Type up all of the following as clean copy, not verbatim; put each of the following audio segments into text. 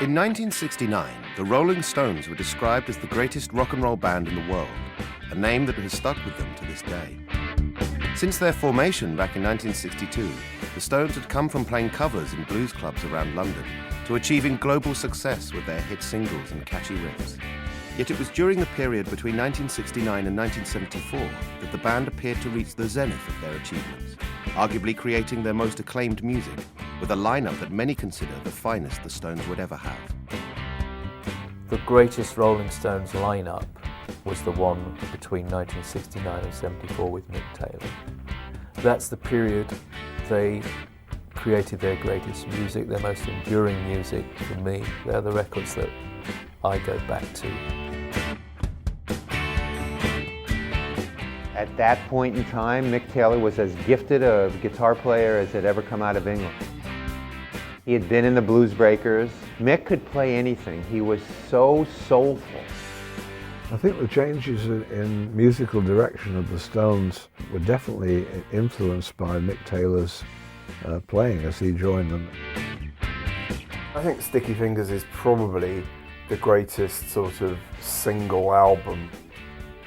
In 1969, the Rolling Stones were described as the greatest rock and roll band in the world, a name that has stuck with them to this day. Since their formation back in 1962, the Stones had come from playing covers in blues clubs around London to achieving global success with their hit singles and catchy riffs. Yet it was during the period between 1969 and 1974 that the band appeared to reach the zenith of their achievements, arguably creating their most acclaimed music, with a lineup that many consider the finest the Stones would ever have. The greatest Rolling Stones lineup was the one between 1969 and 74 with Mick Taylor. That's the period they created their greatest music, their most enduring music for me. They're the records that I go back to. At that point in time, Mick Taylor was as gifted a guitar player as had ever come out of England. He had been in the Blues Breakers. Mick could play anything. He was so soulful. I think the changes in musical direction of the Stones were definitely influenced by Mick Taylor's playing as he joined them. I think Sticky Fingers is probably the greatest sort of single album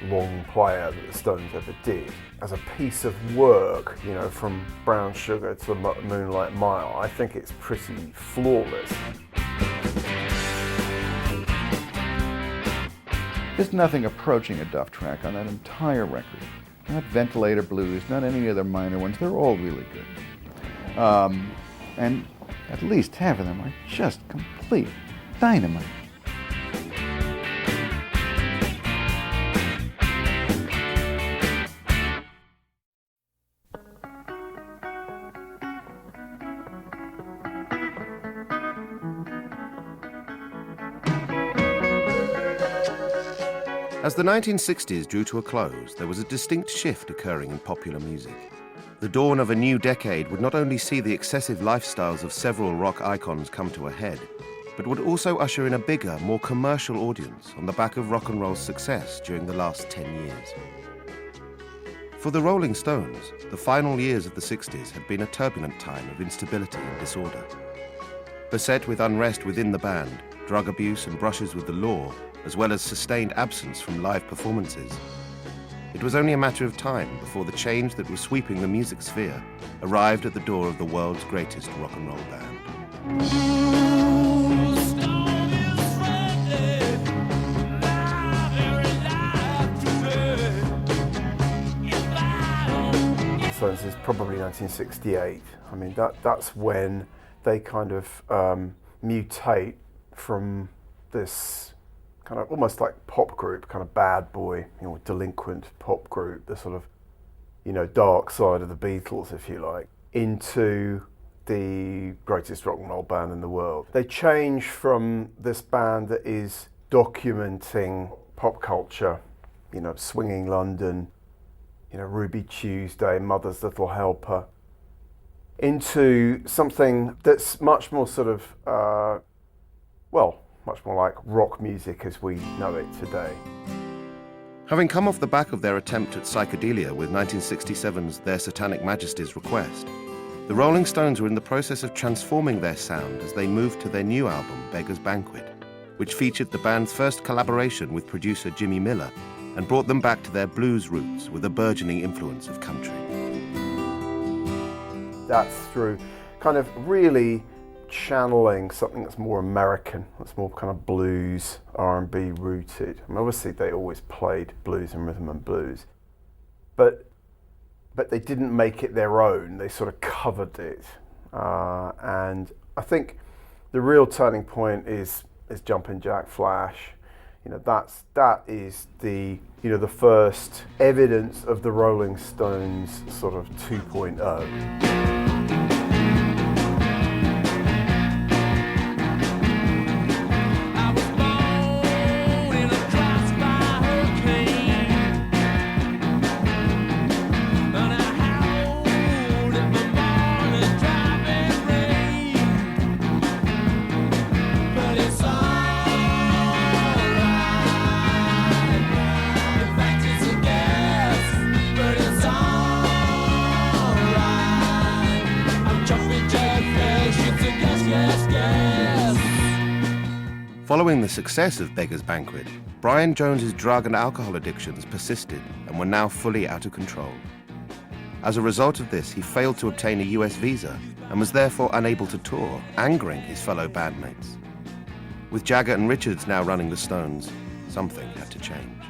long player that the Stones ever did. As a piece of work, you know, from Brown Sugar to Moonlight Mile, I think it's pretty flawless. There's nothing approaching a Duff track on that entire record. Not Ventilator Blues, not any other minor ones, they're all really good. And at least half of them are just complete dynamite. As the 1960s drew to a close, there was a distinct shift occurring in popular music. The dawn of a new decade would not only see the excessive lifestyles of several rock icons come to a head, but would also usher in a bigger, more commercial audience on the back of rock and roll's success during the last 10 years. For the Rolling Stones, the final years of the 60s had been a turbulent time of instability and disorder. Beset with unrest within the band, drug abuse and brushes with the law, as well as sustained absence from live performances, it was only a matter of time before the change that was sweeping the music sphere arrived at the door of the world's greatest rock and roll band. So this is probably 1968. I mean, that's when they kind of mutate from this kind of almost like pop group, kind of bad boy, you know, delinquent pop group, the sort of, you know, dark side of the Beatles, if you like, into the greatest rock and roll band in the world. They change from this band that is documenting pop culture, you know, swinging London, you know, Ruby Tuesday, Mother's Little Helper, into something that's much more sort of, much more like rock music as we know it today. Having come off the back of their attempt at psychedelia with 1967's Their Satanic Majesty's Request, the Rolling Stones were in the process of transforming their sound as they moved to their new album, Beggar's Banquet, which featured the band's first collaboration with producer Jimmy Miller and brought them back to their blues roots with a burgeoning influence of country. That's through kind of really channeling something that's more American, that's more kind of blues, R&B rooted. I mean, obviously they always played blues and rhythm and blues, but they didn't make it their own. They sort of covered it, and I think the real turning point is Jumpin' Jack Flash. You know, that is the, you know, the first evidence of the Rolling Stones sort of 2.0. Following the success of Beggar's Banquet, Brian Jones's drug and alcohol addictions persisted and were now fully out of control. As a result of this, he failed to obtain a US visa and was therefore unable to tour, angering his fellow bandmates. With Jagger and Richards now running the Stones, something had to change.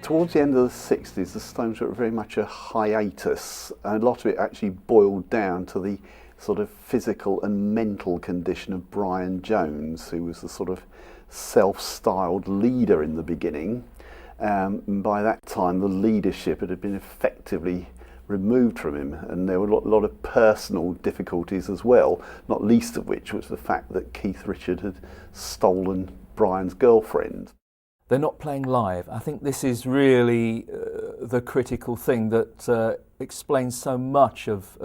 Towards the end of the 60s, the Stones were very much a hiatus, and a lot of it actually boiled down to the sort of physical and mental condition of Brian Jones, who was the sort of self-styled leader in the beginning. By that time, the leadership had been effectively removed from him, and there were a lot of personal difficulties as well, not least of which was the fact that Keith Richards had stolen Brian's girlfriend. They're not playing live. I think this is really the critical thing that explains so much of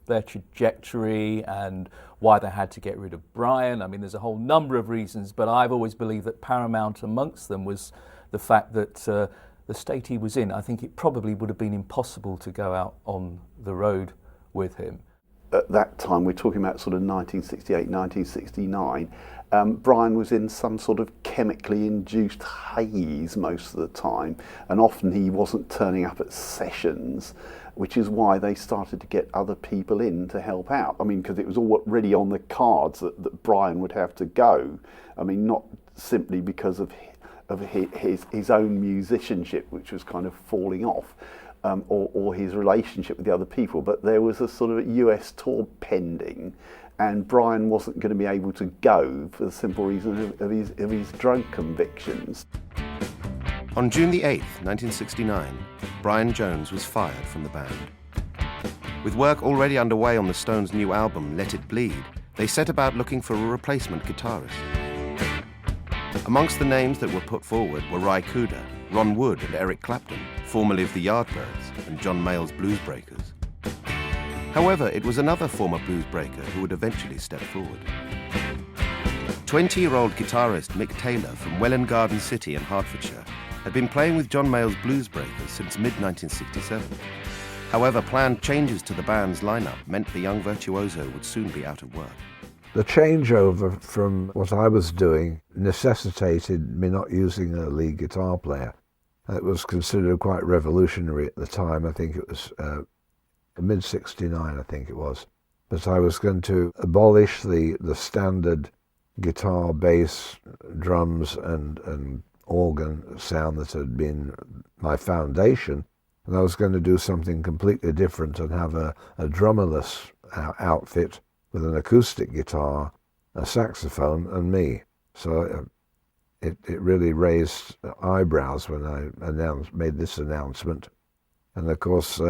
their trajectory and why they had to get rid of Brian. I mean, there's a whole number of reasons, but I've always believed that paramount amongst them was the fact that the state he was in, I think it probably would have been impossible to go out on the road with him. At that time, we're talking about sort of 1968, 1969, Brian was in some sort of chemically induced haze most of the time, and often he wasn't turning up at sessions, which is why they started to get other people in to help out. I mean, because it was already on the cards that Brian would have to go. I mean, not simply because of his own musicianship, which was kind of falling off, or his relationship with the other people, but there was a sort of US tour pending, and Brian wasn't going to be able to go for the simple reason of his drug convictions. On June the 8th, 1969, Brian Jones was fired from the band. With work already underway on the Stones' new album, Let It Bleed, they set about looking for a replacement guitarist. Amongst the names that were put forward were Ry Cooder, Ron Wood and Eric Clapton, formerly of the Yardbirds, and John Mayall's Bluesbreakers. However, it was another former bluesbreaker who would eventually step forward. 20-year-old guitarist Mick Taylor from Welwyn Garden City in Hertfordshire had been playing with John Mayall's Bluesbreakers since mid-1967. However, planned changes to the band's lineup meant the young virtuoso would soon be out of work. The changeover from what I was doing necessitated me not using a lead guitar player. It was considered quite revolutionary at the time. I think it was mid-69, I think it was. But I was going to abolish the standard guitar, bass, drums and organ sound that had been my foundation, and I was going to do something completely different and have a drummerless outfit with an acoustic guitar, a saxophone, and me. So it really raised eyebrows when I made this announcement. And of course,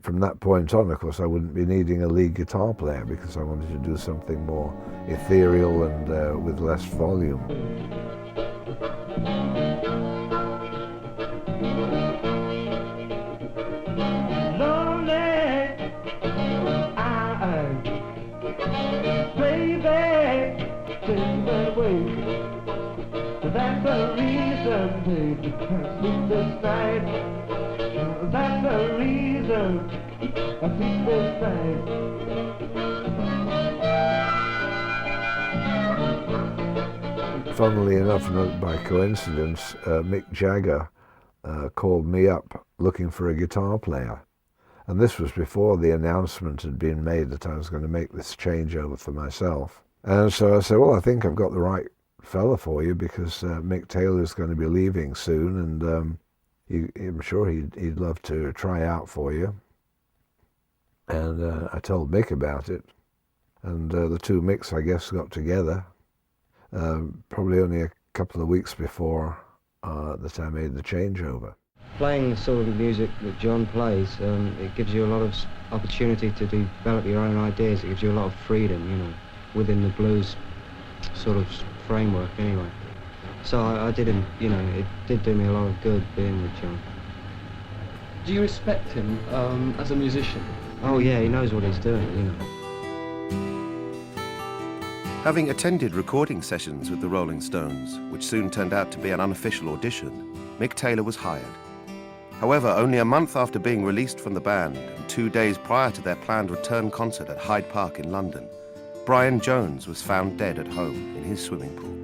from that point on, of course, I wouldn't be needing a lead guitar player because I wanted to do something more ethereal and with less volume. That's the reason, baby, I sleep this night. That's the reason I sleep this night. Funnily enough, by coincidence, Mick Jagger called me up looking for a guitar player. And this was before the announcement had been made that I was going to make this changeover for myself. And so I said, well, I think I've got the right fella for you because Mick Taylor's going to be leaving soon, and I'm sure he'd love to try out for you. And I told Mick about it, and the two Micks, I guess, got together probably only a couple of weeks before that I made the changeover. Playing the sort of music that John plays, it gives you a lot of opportunity to develop your own ideas. It gives you a lot of freedom, you know, within the blues sort of framework anyway. So I didn't, you know, it did do me a lot of good being with John. Do you respect him as a musician? Oh yeah, he knows what he's doing, you know. Having attended recording sessions with the Rolling Stones, which soon turned out to be an unofficial audition, Mick Taylor was hired. However, only a month after being released from the band and 2 days prior to their planned return concert at Hyde Park in London, Brian Jones was found dead at home in his swimming pool.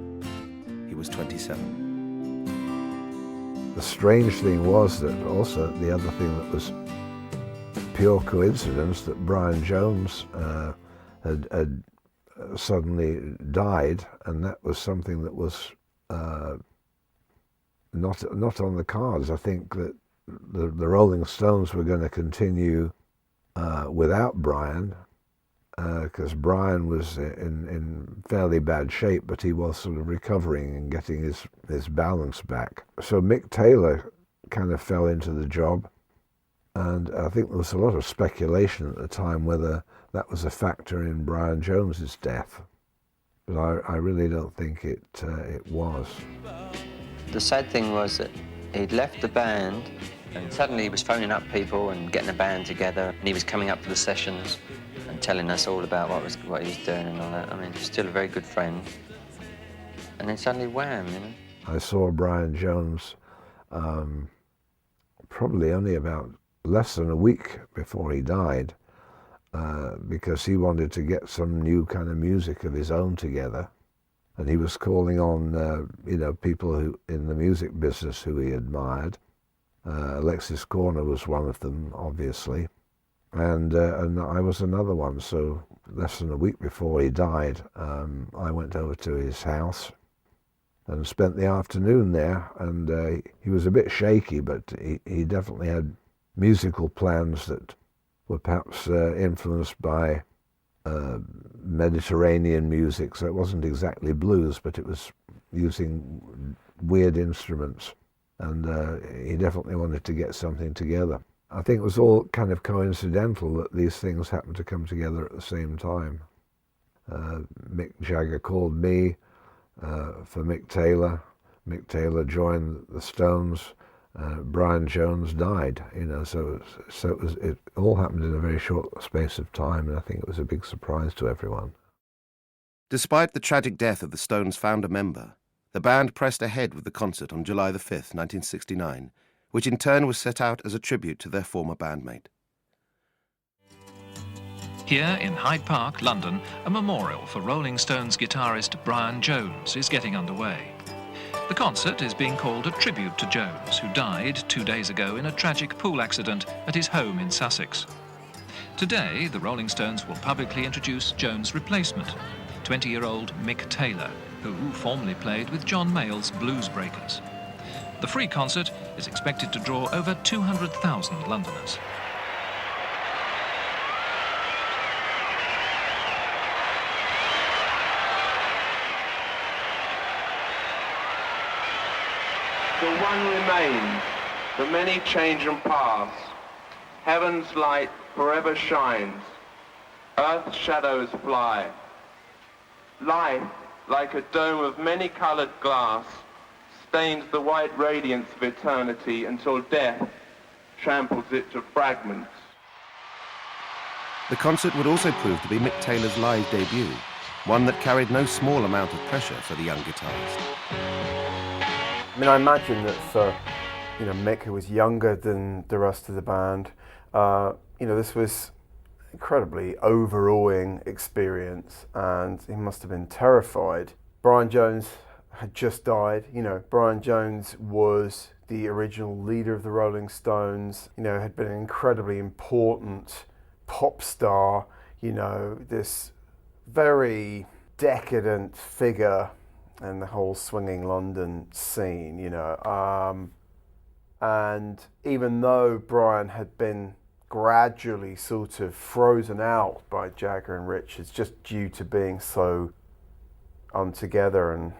He was 27. The strange thing was that also the other thing that was pure coincidence, that Brian Jones had suddenly died, and that was something that was not on the cards. I think that the Rolling Stones were going to continue without Brian, because Brian was in fairly bad shape, but he was sort of recovering and getting his balance back. So Mick Taylor kind of fell into the job, and I think there was a lot of speculation at the time whether that was a factor in Brian Jones's death, but I really don't think it was. The sad thing was that he'd left the band, and suddenly he was phoning up people and getting a band together, and he was coming up to the sessions and telling us all about what he was doing and all that. I mean, still a very good friend. And then suddenly, wham, you know. I saw Brian Jones probably only about less than a week before he died, because he wanted to get some new kind of music of his own together. And he was calling on, people who in the music business who he admired. Alexis Corner was one of them, obviously. And I was another one. So less than a week before he died, I went over to his house and spent the afternoon there. And he was a bit shaky, but he definitely had musical plans that were perhaps influenced by Mediterranean music. So it wasn't exactly blues, but it was using weird instruments. And he definitely wanted to get something together. I think it was all kind of coincidental that these things happened to come together at the same time. Mick Jagger called me for Mick Taylor. Mick Taylor joined the Stones. Brian Jones died, so it all happened in a very short space of time, and I think it was a big surprise to everyone. Despite the tragic death of the Stones' founder member, the band pressed ahead with the concert on July the 5th, 1969, which in turn was set out as a tribute to their former bandmate. Here in Hyde Park, London, a memorial for Rolling Stones guitarist Brian Jones is getting underway. The concert is being called a tribute to Jones, who died 2 days ago in a tragic pool accident at his home in Sussex. Today, the Rolling Stones will publicly introduce Jones' replacement, 20-year-old Mick Taylor, who formerly played with John Mayall's Blues Breakers. The free concert is expected to draw over 200,000 Londoners. The one remains, the many change and pass. Heaven's light forever shines, earth's shadows fly. Life, like a dome of many-colored glass, stains the white radiance of eternity until death tramples it to fragments. The concert would also prove to be Mick Taylor's live debut, one that carried no small amount of pressure for the young guitarist. I mean, I imagine that for, Mick, who was younger than the rest of the band, this was incredibly overawing experience, and he must have been terrified. Brian Jones had just died. Brian Jones was the original leader of the Rolling Stones, had been an incredibly important pop star, this very decadent figure in the whole swinging London scene, and even though Brian had been gradually sort of frozen out by Jagger and Richards just due to being so untogether and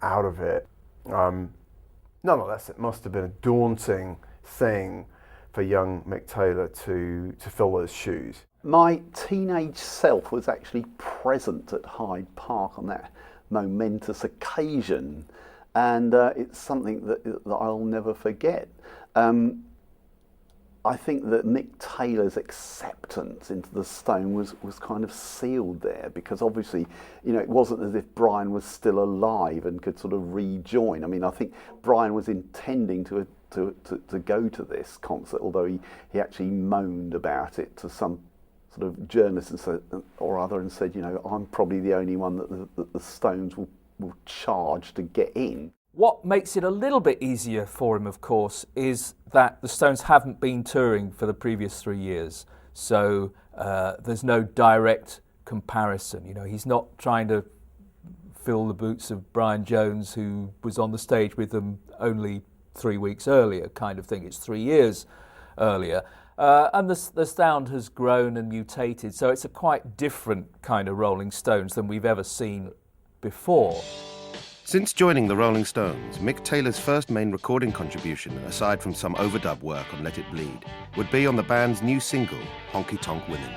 out of it, nonetheless it must have been a daunting thing for young Mick Taylor to fill those shoes. My teenage self was actually present at Hyde Park on that momentous occasion, and it's something that I'll never forget. I think that Mick Taylor's acceptance into the Stone was kind of sealed there, because obviously, it wasn't as if Brian was still alive and could sort of rejoin. I mean, I think Brian was intending to go to this concert, although he actually moaned about it to some sort of journalist and said, or other, and said, I'm probably the only one that the Stones will charge to get in. What makes it a little bit easier for him, of course, is that the Stones haven't been touring for the previous 3 years. So there's no direct comparison. He's not trying to fill the boots of Brian Jones, who was on the stage with them only 3 weeks earlier, kind of thing. It's 3 years earlier. And the sound has grown and mutated, so it's a quite different kind of Rolling Stones than we've ever seen before. Since joining the Rolling Stones, Mick Taylor's first main recording contribution, aside from some overdub work on Let It Bleed, would be on the band's new single, Honky Tonk Women.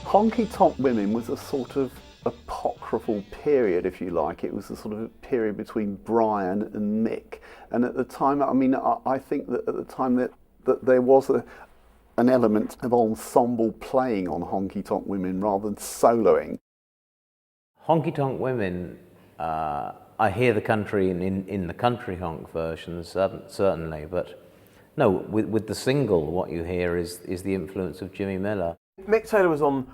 Honky Tonk Women was a sort of apocryphal period, if you like. It was a sort of period between Brian and Mick. And at the time, I think that at the time that there was an element of ensemble playing on Honky Tonk Women rather than soloing. Honky Tonk Women, I hear the country in the country honk versions, certainly, but no, with the single, what you hear is the influence of Jimmy Miller. Mick Taylor was on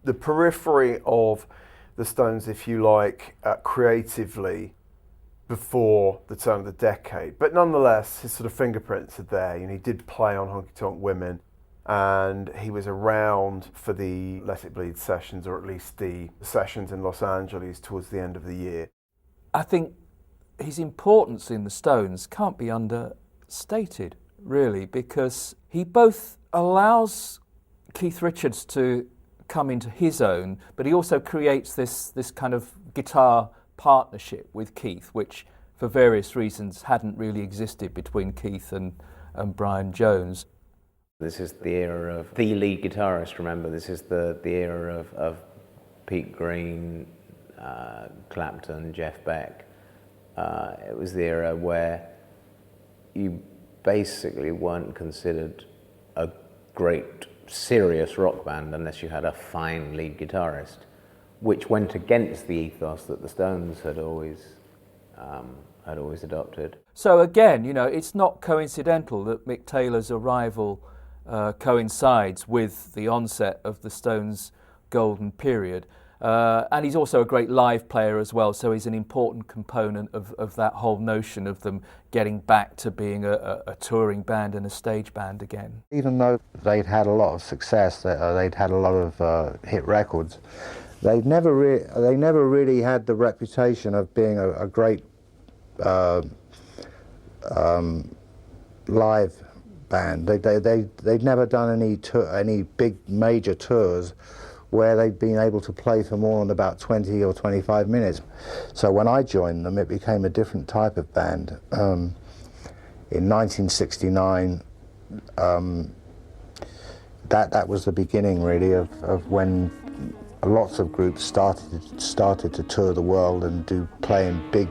the periphery of the Stones, if you like, creatively before the turn of the decade. But nonetheless, his sort of fingerprints are there. He did play on Honky Tonk Women, and he was around for the Let It Bleed sessions, or at least the sessions in Los Angeles towards the end of the year. I think his importance in the Stones can't be understated, really, because he both allows Keith Richards to come into his own, but he also creates this kind of guitar partnership with Keith, which for various reasons hadn't really existed between Keith and Brian Jones. This is the era of the lead guitarist, remember, this is the era of Pete Green, Clapton, Jeff Beck. It was the era where you basically weren't considered a great serious rock band unless you had a fine lead guitarist, which went against the ethos that the Stones had always adopted. So again, it's not coincidental that Mick Taylor's arrival coincides with the onset of the Stones' golden period. And he's also a great live player as well, so he's an important component of that whole notion of them getting back to being a touring band and a stage band again. Even though they'd had a lot of success, they'd had a lot of hit records, they never really had the reputation of being a great live band. They'd never done any big major tours where they'd been able to play for more than about 20 or 25 minutes. So when I joined them, it became a different type of band. In 1969, that was the beginning, really, of when lots of groups started to tour the world and play in big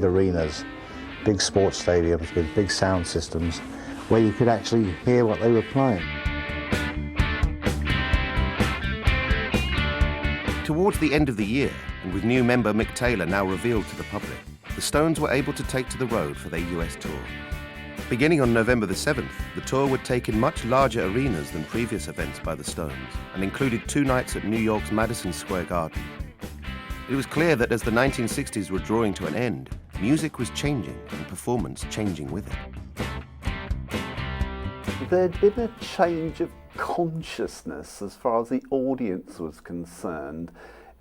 arenas, big sports stadiums with big sound systems, where you could actually hear what they were playing. Towards the end of the year, and with new member Mick Taylor now revealed to the public, the Stones were able to take to the road for their US tour. Beginning on November the 7th, the tour would take in much larger arenas than previous events by the Stones, and included 2 nights at New York's Madison Square Garden. It was clear that as the 1960s were drawing to an end, music was changing and performance changing with it. There'd been a change of consciousness as far as the audience was concerned,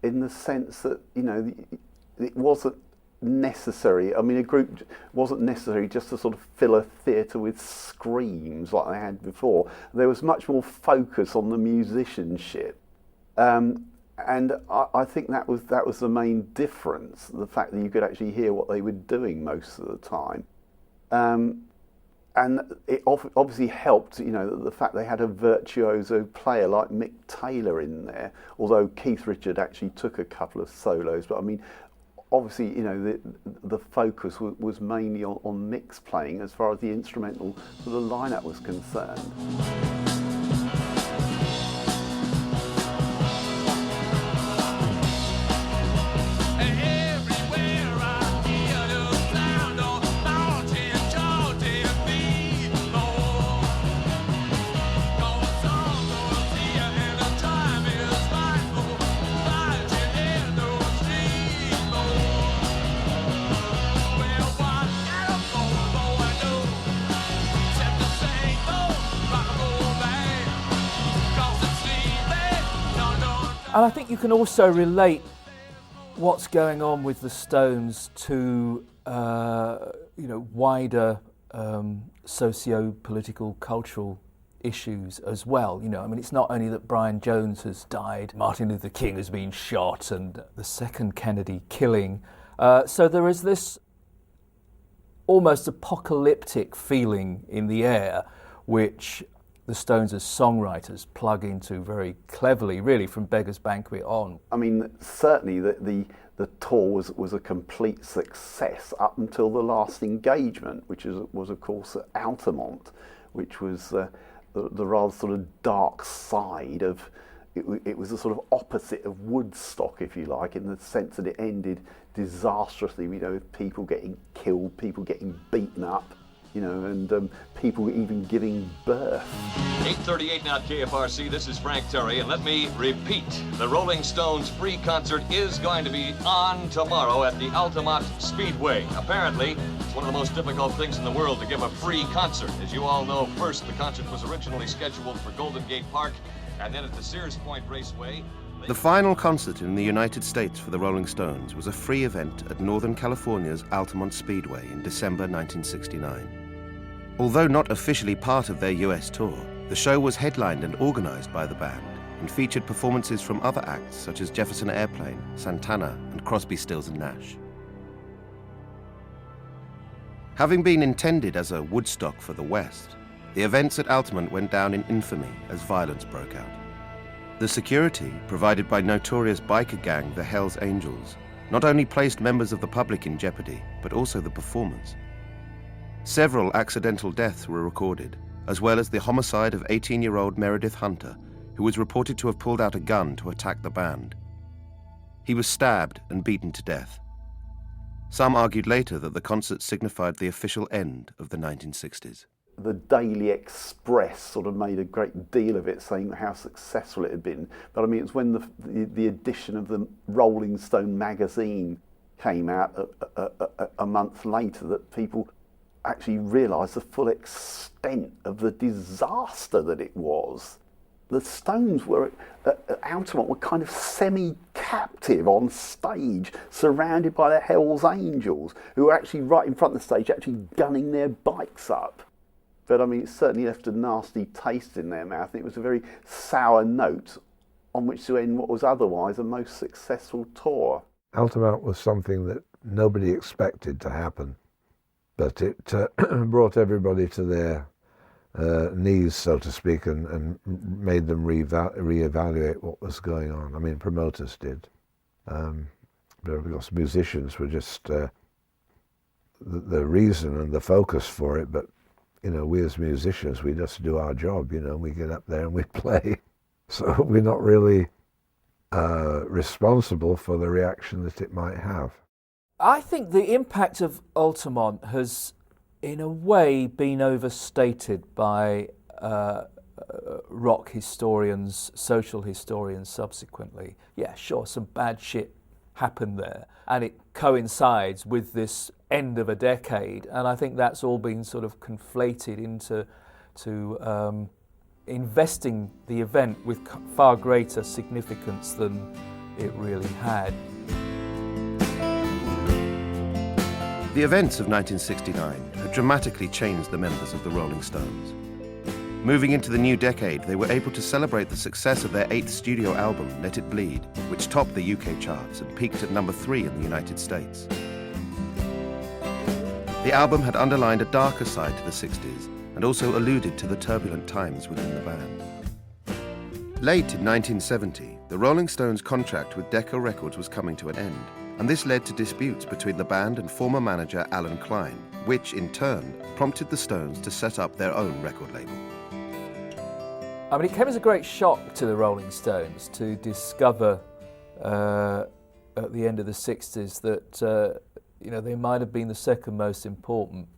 in the sense that it wasn't necessary. I mean, a group wasn't necessary just to sort of fill a theatre with screams like they had before. There was much more focus on the musicianship. And I think that was the main difference, the fact that you could actually hear what they were doing most of the time. And it obviously helped, you know, the fact they had a virtuoso player like Mick Taylor in there, although Keith Richards actually took a couple of solos. But I mean, obviously, you know, the focus was mainly on Mick's playing as far as the instrumental sort of lineup was concerned. And I think you can also relate what's going on with the Stones to you know, wider socio-political, cultural issues as well. You know, I mean, it's not only that Brian Jones has died, Martin Luther King has been shot, and the second Kennedy killing. So there is this almost apocalyptic feeling in the air, which the Stones as songwriters plug into very cleverly, really, from Beggar's Banquet on. I mean, certainly the tour was a complete success up until the last engagement, which was of course at Altamont, which was the rather sort of dark side of, it was a sort of opposite of Woodstock, if you like, in the sense that it ended disastrously, you know, with people getting killed, people getting beaten up, you know, and people even giving birth. 8:38 now at KFRC, this is Frank Terry, and let me repeat, the Rolling Stones free concert is going to be on tomorrow at the Altamont Speedway. Apparently, it's one of the most difficult things in the world to give a free concert. As you all know, first the concert was originally scheduled for Golden Gate Park, and then at the Sears Point Raceway. The final concert in the United States for the Rolling Stones was a free event at Northern California's Altamont Speedway in December 1969. Although not officially part of their US tour, the show was headlined and organized by the band and featured performances from other acts such as Jefferson Airplane, Santana, and Crosby, Stills and Nash. Having been intended as a Woodstock for the West, the events at Altamont went down in infamy as violence broke out. The security, provided by notorious biker gang the Hells Angels, not only placed members of the public in jeopardy, but also the performers. Several accidental deaths were recorded, as well as the homicide of 18-year-old Meredith Hunter, who was reported to have pulled out a gun to attack the band. He was stabbed and beaten to death. Some argued later that the concert signified the official end of the 1960s. The Daily Express sort of made a great deal of it, saying how successful it had been. But I mean, it was when the edition of the Rolling Stone magazine came out a month later that people actually realised the full extent of the disaster that it was. The Stones were at Altamont were kind of semi-captive on stage, surrounded by the Hells Angels, who were actually right in front of the stage, actually gunning their bikes up. But I mean, it certainly left a nasty taste in their mouth, and it was a very sour note on which to end what was otherwise a most successful tour. Altamont was something that nobody expected to happen, but it brought everybody to their knees, so to speak, and made them reevaluate what was going on. I mean, promoters did. Because musicians were just the reason and the focus for it, but you know, we as musicians, we just do our job, you know, we get up there and we play. So we're not really responsible for the reaction that it might have. I think the impact of Altamont has, in a way, been overstated by rock historians, social historians subsequently. Yeah, sure, some bad shit happened there, and it coincides with this end of a decade, and I think that's all been sort of conflated into investing the event with far greater significance than it really had. The events of 1969 had dramatically changed the members of the Rolling Stones. Moving into the new decade, they were able to celebrate the success of their 8th studio album, Let It Bleed, which topped the UK charts and peaked at number 3 in the United States. The album had underlined a darker side to the 60s and also alluded to the turbulent times within the band. Late in 1970, the Rolling Stones' contract with Decca Records was coming to an end, and this led to disputes between the band and former manager Alan Klein, which in turn prompted the Stones to set up their own record label. I mean, it came as a great shock to the Rolling Stones to discover at the end of the 60s that they might have been the second most important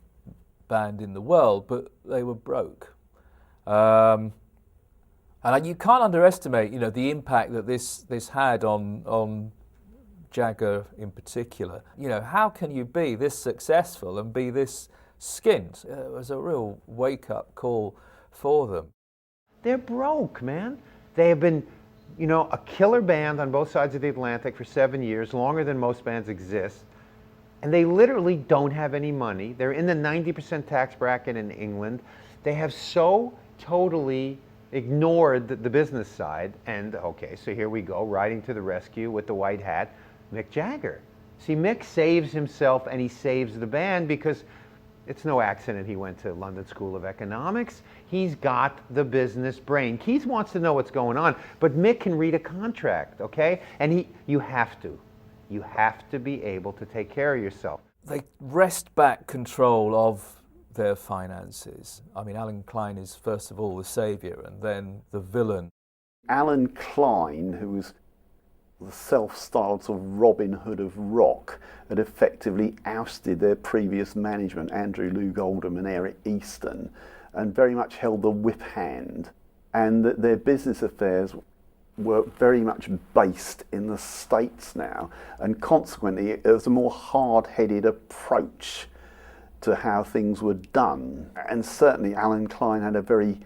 band in the world, but they were broke. And you can't underestimate, the impact that this had on Jagger in particular. How can you be this successful and be this skint? It was a real wake-up call for them. They're broke, man. They have been, a killer band on both sides of the Atlantic for 7 years, longer than most bands exist. And they literally don't have any money. They're in the 90% tax bracket in England. They have so totally ignored the business side. And okay, so here we go, riding to the rescue with the white hat, Mick Jagger. See, Mick saves himself and he saves the band because it's no accident he went to London School of Economics. He's got the business brain. Keith wants to know what's going on, but Mick can read a contract, okay? And you have to. You have to be able to take care of yourself. They wrest back control of their finances. I mean, Alan Klein is first of all the saviour and then the villain. Alan Klein, who was the self-styled sort of Robin Hood of rock, had effectively ousted their previous management, Andrew Loog Oldham and Eric Easton, and very much held the whip hand. And that their business affairs were very much based in the States now, and consequently there was a more hard-headed approach to how things were done. And certainly Alan Klein had a very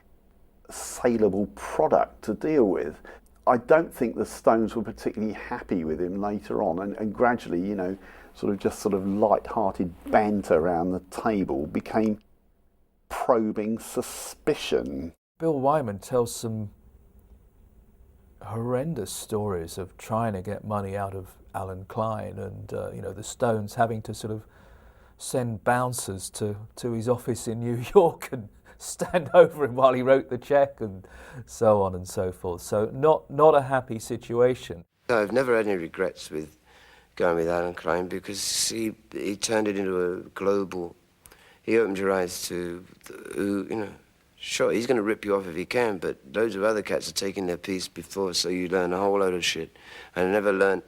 saleable product to deal with. I don't think the Stones were particularly happy with him later on, and gradually, sort of light-hearted banter around the table became probing suspicion. Bill Wyman tells some horrendous stories of trying to get money out of Alan Klein and, the Stones having to sort of send bouncers to his office in New York and stand over him while he wrote the check and so on and so forth. So not a happy situation. I've never had any regrets with going with Alan Klein because he turned it into a global... He opened your eyes to, sure, he's going to rip you off if he can, but loads of other cats are taking their piece before, so you learn a whole load of shit. And I never learned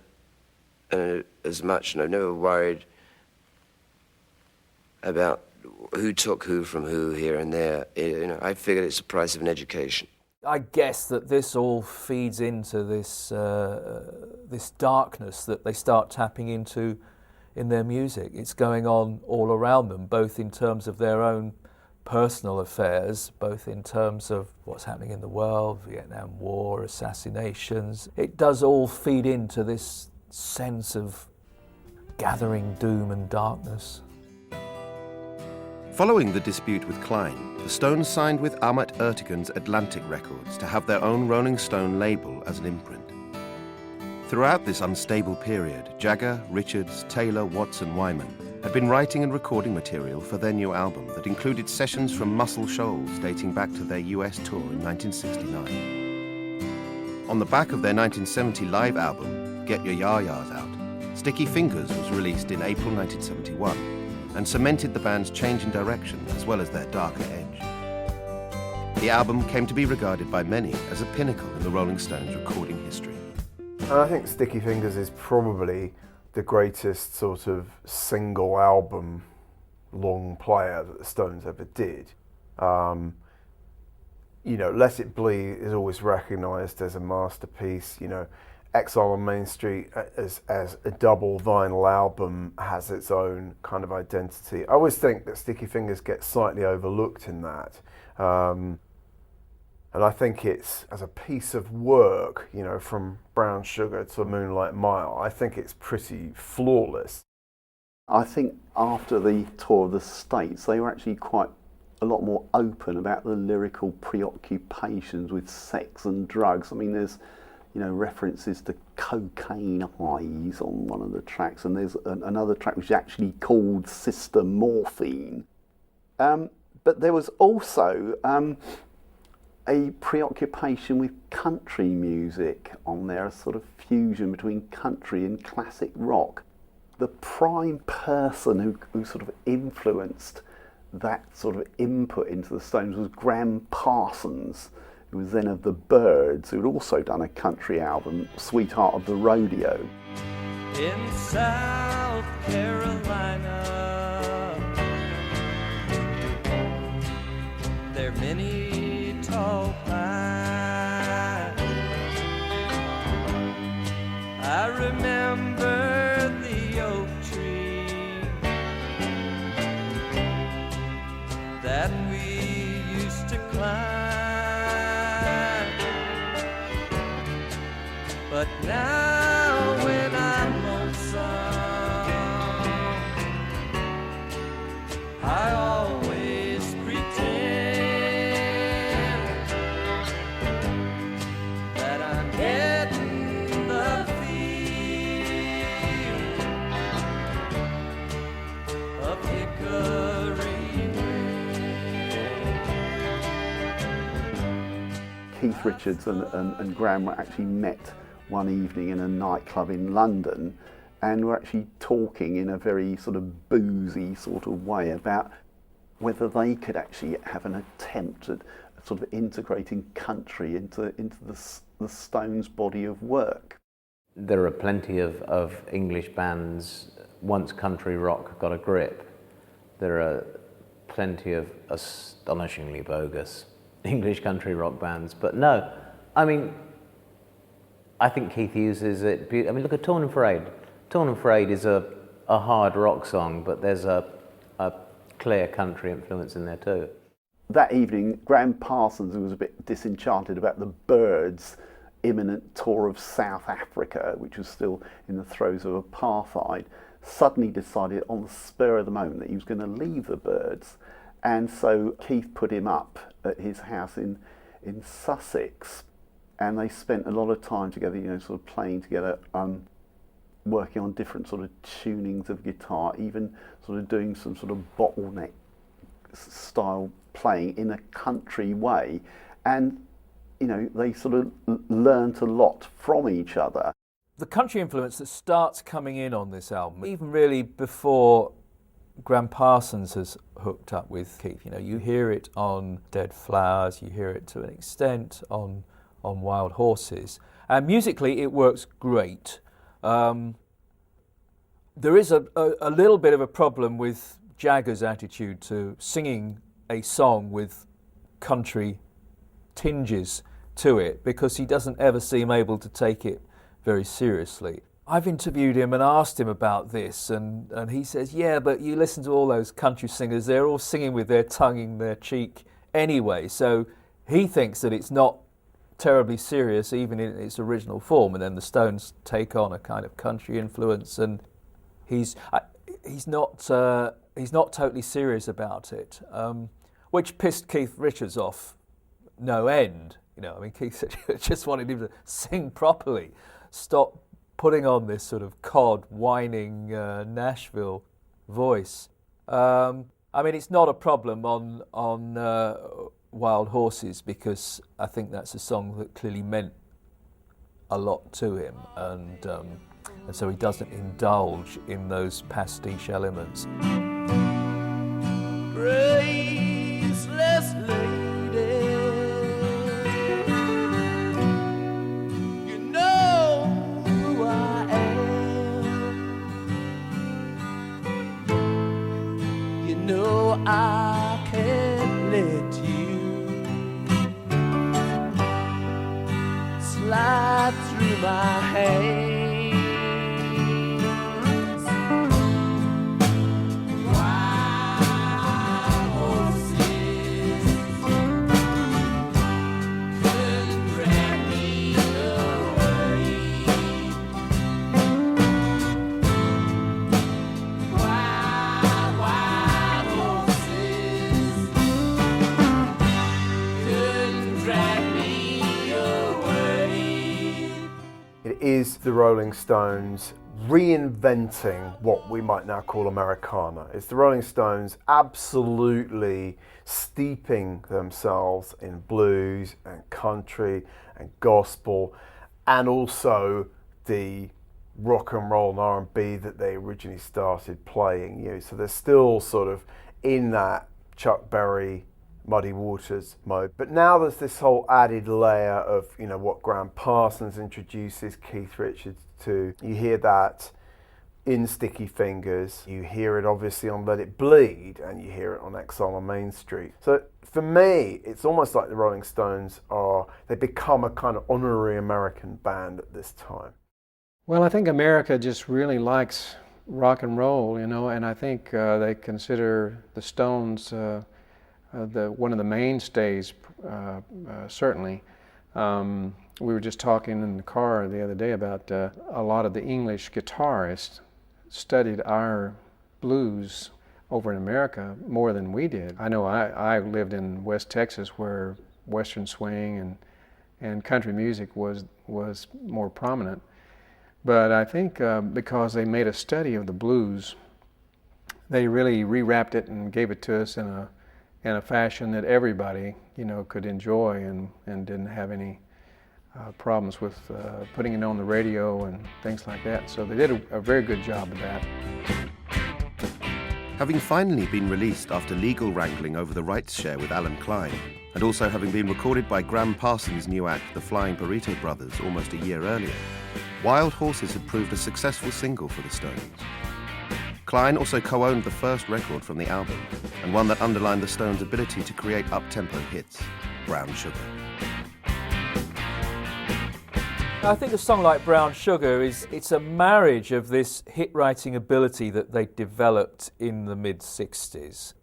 as much, and I've never worried about who took who from who here and there. I figured it's the price of an education. I guess that this all feeds into this darkness that they start tapping into in their music. It's going on all around them, both in terms of their own personal affairs, both in terms of what's happening in the world, Vietnam War, assassinations. It does all feed into this sense of gathering doom and darkness. Following the dispute with Klein, the Stones signed with Ahmet Ertegun's Atlantic Records to have their own Rolling Stone label as an imprint. Throughout this unstable period, Jagger, Richards, Taylor, Watson, Wyman had been writing and recording material for their new album that included sessions from Muscle Shoals dating back to their US tour in 1969. On the back of their 1970 live album, Get Your Ya-Ya's Out, Sticky Fingers was released in April 1971 and cemented the band's change in direction as well as their darker edge. The album came to be regarded by many as a pinnacle in the Rolling Stones' recording history. And I think Sticky Fingers is probably the greatest sort of single album long player that the Stones ever did. Let It Bleed is always recognised as a masterpiece. Exile on Main Street as a double vinyl album has its own kind of identity. I always think that Sticky Fingers gets slightly overlooked in that. And I think it's, as a piece of work, from Brown Sugar to Moonlight Mile, I think it's pretty flawless. I think after the tour of the States, they were actually quite a lot more open about the lyrical preoccupations with sex and drugs. I mean, there's, you know, references to cocaine eyes on one of the tracks, and there's another track which is actually called Sister Morphine. But there was also a preoccupation with country music on there, a sort of fusion between country and classic rock. The prime person who sort of influenced that sort of input into the Stones was Graham Parsons, who was then of the Byrds, who had also done a country album, Sweetheart of the Rodeo. In South Carolina, there are many tall pines. I remember the oak tree that we used to climb, but now when I'm lonesome, I always pretend that I'm getting the feel of Hickory. Keith Richards and Graham were actually met one evening in a nightclub in London, and were actually talking in a very sort of boozy sort of way about whether they could actually have an attempt at sort of integrating country into the Stones' body of work. There are plenty of English bands, once country rock got a grip, there are plenty of astonishingly bogus English country rock bands. But no, I mean, I think Keith uses it. I mean, look at Torn and Frayed. Torn and Frayed is a hard rock song, but there's a clear country influence in there too. That evening, Graham Parsons, who was a bit disenchanted about the Byrds' imminent tour of South Africa, which was still in the throes of apartheid, suddenly decided on the spur of the moment that he was going to leave the Byrds. And so Keith put him up at his house in Sussex, and they spent a lot of time together, you know, sort of playing together, working on different sort of tunings of guitar, even sort of doing some sort of bottleneck style playing in a country way. And, you know, they sort of learnt a lot from each other. The country influence that starts coming in on this album, even really before Graham Parsons has hooked up with Keith, you know, you hear it on Dead Flowers, you hear it to an extent on Wild Horses, and musically it works great. There is a little bit of a problem with Jagger's attitude to singing a song with country tinges to it, because he doesn't ever seem able to take it very seriously. I've interviewed him and asked him about this, and he says, yeah, but you listen to all those country singers, they're all singing with their tongue in their cheek anyway, so he thinks that it's not terribly serious even in its original form, and then the Stones take on a kind of country influence, and he's not totally serious about it, which pissed Keith Richards off no end. You know, I mean, Keith just wanted him to sing properly, stop putting on this sort of cod whining Nashville voice. I mean, it's not a problem on Wild Horses, because I think that's a song that clearly meant a lot to him, and so he doesn't indulge in those pastiche elements. Graceless lady, you know who I am. You know I can't let you slide through my hands. Why is the Rolling Stones reinventing what we might now call Americana. It's the Rolling Stones absolutely steeping themselves in blues and country and gospel, and also the rock and roll and R&B that they originally started playing. So they're still sort of in that Chuck Berry, Muddy Waters mode. But now there's this whole added layer of, what Graham Parsons introduces Keith Richards to. You hear that in Sticky Fingers, you hear it obviously on Let It Bleed, and you hear it on Exile on Main Street. So for me, it's almost like the Rolling Stones they become a kind of honorary American band at this time. Well, I think America just really likes rock and roll, and I think they consider the Stones one of the mainstays, certainly. We were just talking in the car the other day about a lot of the English guitarists studied our blues over in America more than we did. I know I lived in West Texas where Western swing and country music was more prominent. But I think because they made a study of the blues, they really rewrapped it and gave it to us in a fashion that everybody, could enjoy and didn't have any problems with putting it on the radio and things like that. So they did a very good job of that. Having finally been released after legal wrangling over the rights share with Alan Klein, and also having been recorded by Graham Parsons' new act, the Flying Burrito Brothers, almost a year earlier, Wild Horses had proved a successful single for the Stones. Klein also co-owned the first record from the album, and one that underlined the Stones' ability to create up-tempo hits, Brown Sugar. I think a song like Brown Sugar it's a marriage of this hit-writing ability that they developed in the mid-'60s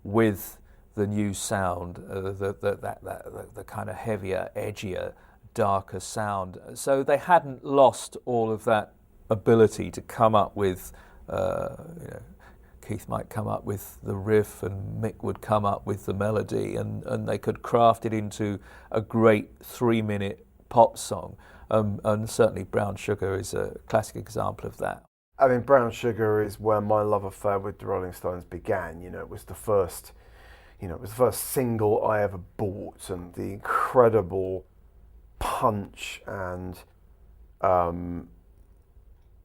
with the new sound, the kind of heavier, edgier, darker sound. So they hadn't lost all of that ability to come up with, Keith might come up with the riff and Mick would come up with the melody, and they could craft it into a great 3-minute pop song. And certainly Brown Sugar is a classic example of that. I mean, Brown Sugar is where my love affair with the Rolling Stones began. It was the first single I ever bought, and the incredible punch and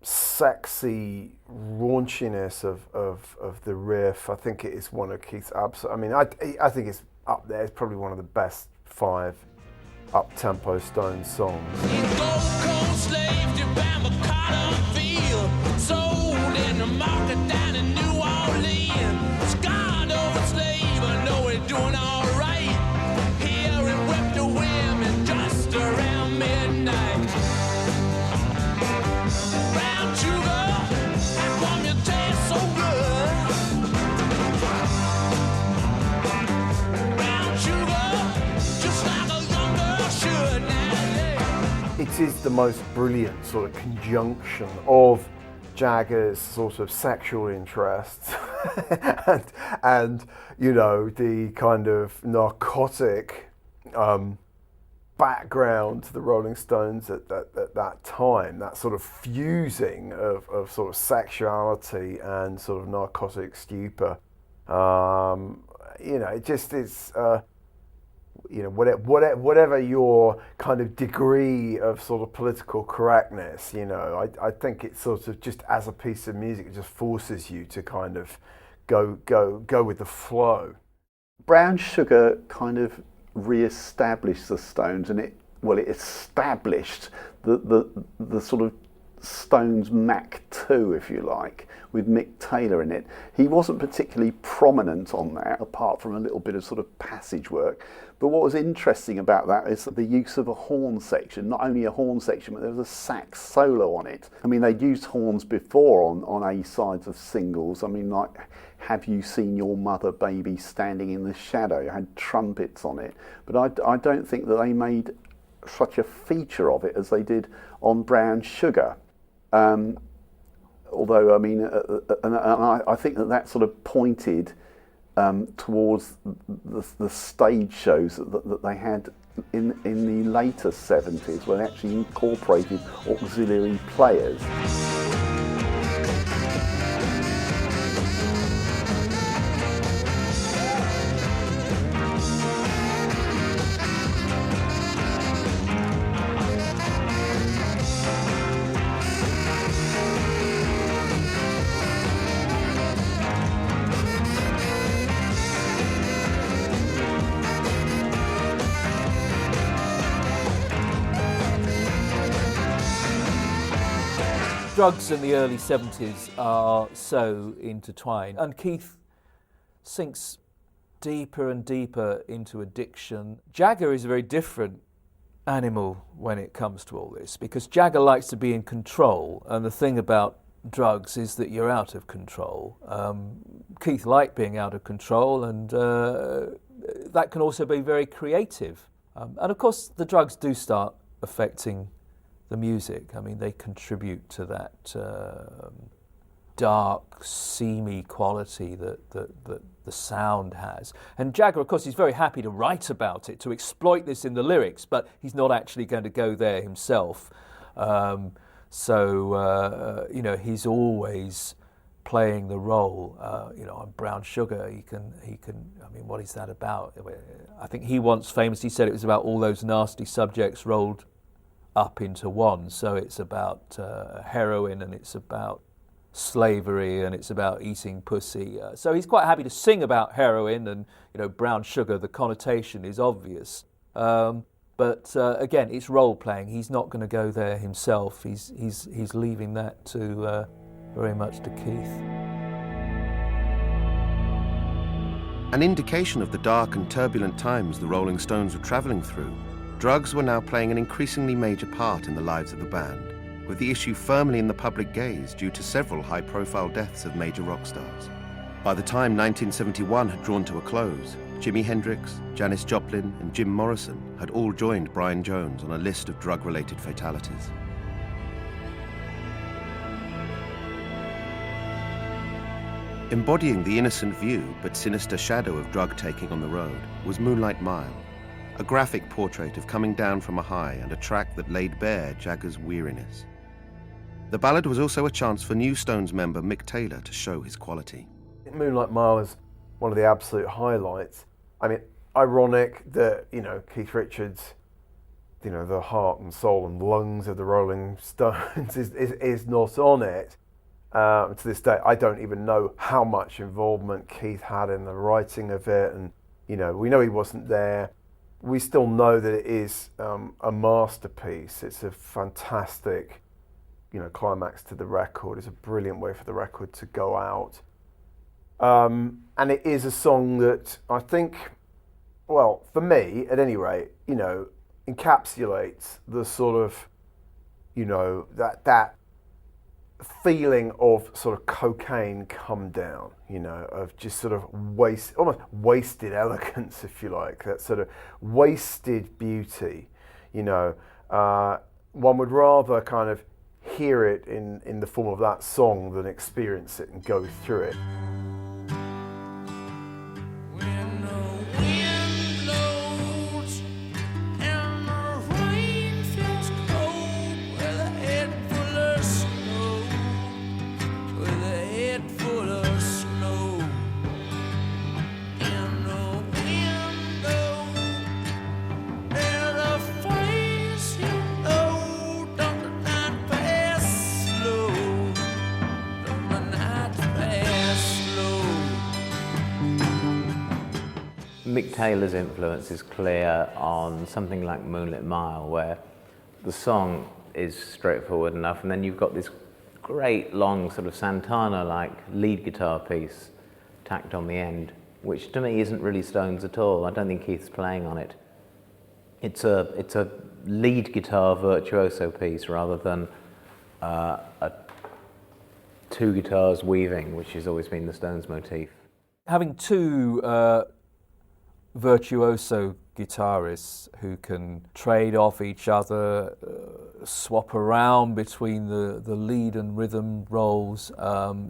sexy raunchiness of the riff. I think it is one of Keith's absolute. I think it's up there. It's probably one of the best 5 up-tempo Stones songs. It is the most brilliant sort of conjunction of Jagger's sort of sexual interests and the kind of narcotic background to the Rolling Stones at that time, that sort of fusing of sort of sexuality and sort of narcotic stupor. It just is. Whatever your kind of degree of sort of political correctness, I think it's sort of just as a piece of music, it just forces you to kind of go with the flow. Brown Sugar kind of re-established the Stones, and it established the sort of Stones Mac 2, if you like, with Mick Taylor in it. He wasn't particularly prominent on that, apart from a little bit of sort of passage work. But what was interesting about that is the use of a horn section, not only a horn section, but there was a sax solo on it. I mean, they'd used horns before on A-sides of singles. I mean, like, Have You Seen Your Mother, Baby, Standing in the Shadow? It had trumpets on it. But I don't think that they made such a feature of it as they did on Brown Sugar. Although, I mean, and I think that sort of pointed towards the stage shows that they had in the later 70s, where they actually incorporated auxiliary players. Drugs in the early 70s are so intertwined, and Keith sinks deeper and deeper into addiction. Jagger is a very different animal when it comes to all this, because Jagger likes to be in control, and the thing about drugs is that you're out of control. Keith liked being out of control, and that can also be very creative. And of course the drugs do start affecting the music. I mean, they contribute to that dark, seamy quality that the sound has. And Jagger, of course, is very happy to write about it, to exploit this in the lyrics, but he's not actually going to go there himself. He's always playing the role. On Brown Sugar, he can. I mean, what is that about? I think he once famously said it was about all those nasty subjects rolled up into one. So it's about heroin, and it's about slavery, and it's about eating pussy. So he's quite happy to sing about heroin and brown sugar. The connotation is obvious, but again, it's role playing. He's not going to go there himself. He's leaving that to very much to Keith. An indication of the dark and turbulent times the Rolling Stones were travelling through, drugs were now playing an increasingly major part in the lives of the band, with the issue firmly in the public gaze due to several high-profile deaths of major rock stars. By the time 1971 had drawn to a close, Jimi Hendrix, Janis Joplin and Jim Morrison had all joined Brian Jones on a list of drug-related fatalities. Embodying the innocent view but sinister shadow of drug-taking on the road was Moonlight Mile, a graphic portrait of coming down from a high and a track that laid bare Jagger's weariness. The ballad was also a chance for new Stones member Mick Taylor to show his quality. Moonlight Mile is one of the absolute highlights. I mean, ironic that, Keith Richards, the heart and soul and lungs of the Rolling Stones is not on it. To this day, I don't even know how much involvement Keith had in the writing of it, and we know he wasn't there. We still know that it is a masterpiece. It's a fantastic, climax to the record. It's a brilliant way for the record to go out, and it is a song that I think, well, for me at any rate, encapsulates the sort of, that feeling of sort of cocaine come down, of just sort of almost wasted elegance, if you like, that sort of wasted beauty. One would rather kind of hear it in the form of that song than experience it and go through it. Mick Taylor's influence is clear on something like Moonlit Mile, where the song is straightforward enough, and then you've got this great long sort of Santana-like lead guitar piece tacked on the end, which to me isn't really Stones at all. I don't think Keith's playing on it. It's a lead guitar virtuoso piece rather than a two guitars weaving, which has always been the Stones motif. Having two virtuoso guitarists who can trade off each other, swap around between the lead and rhythm roles,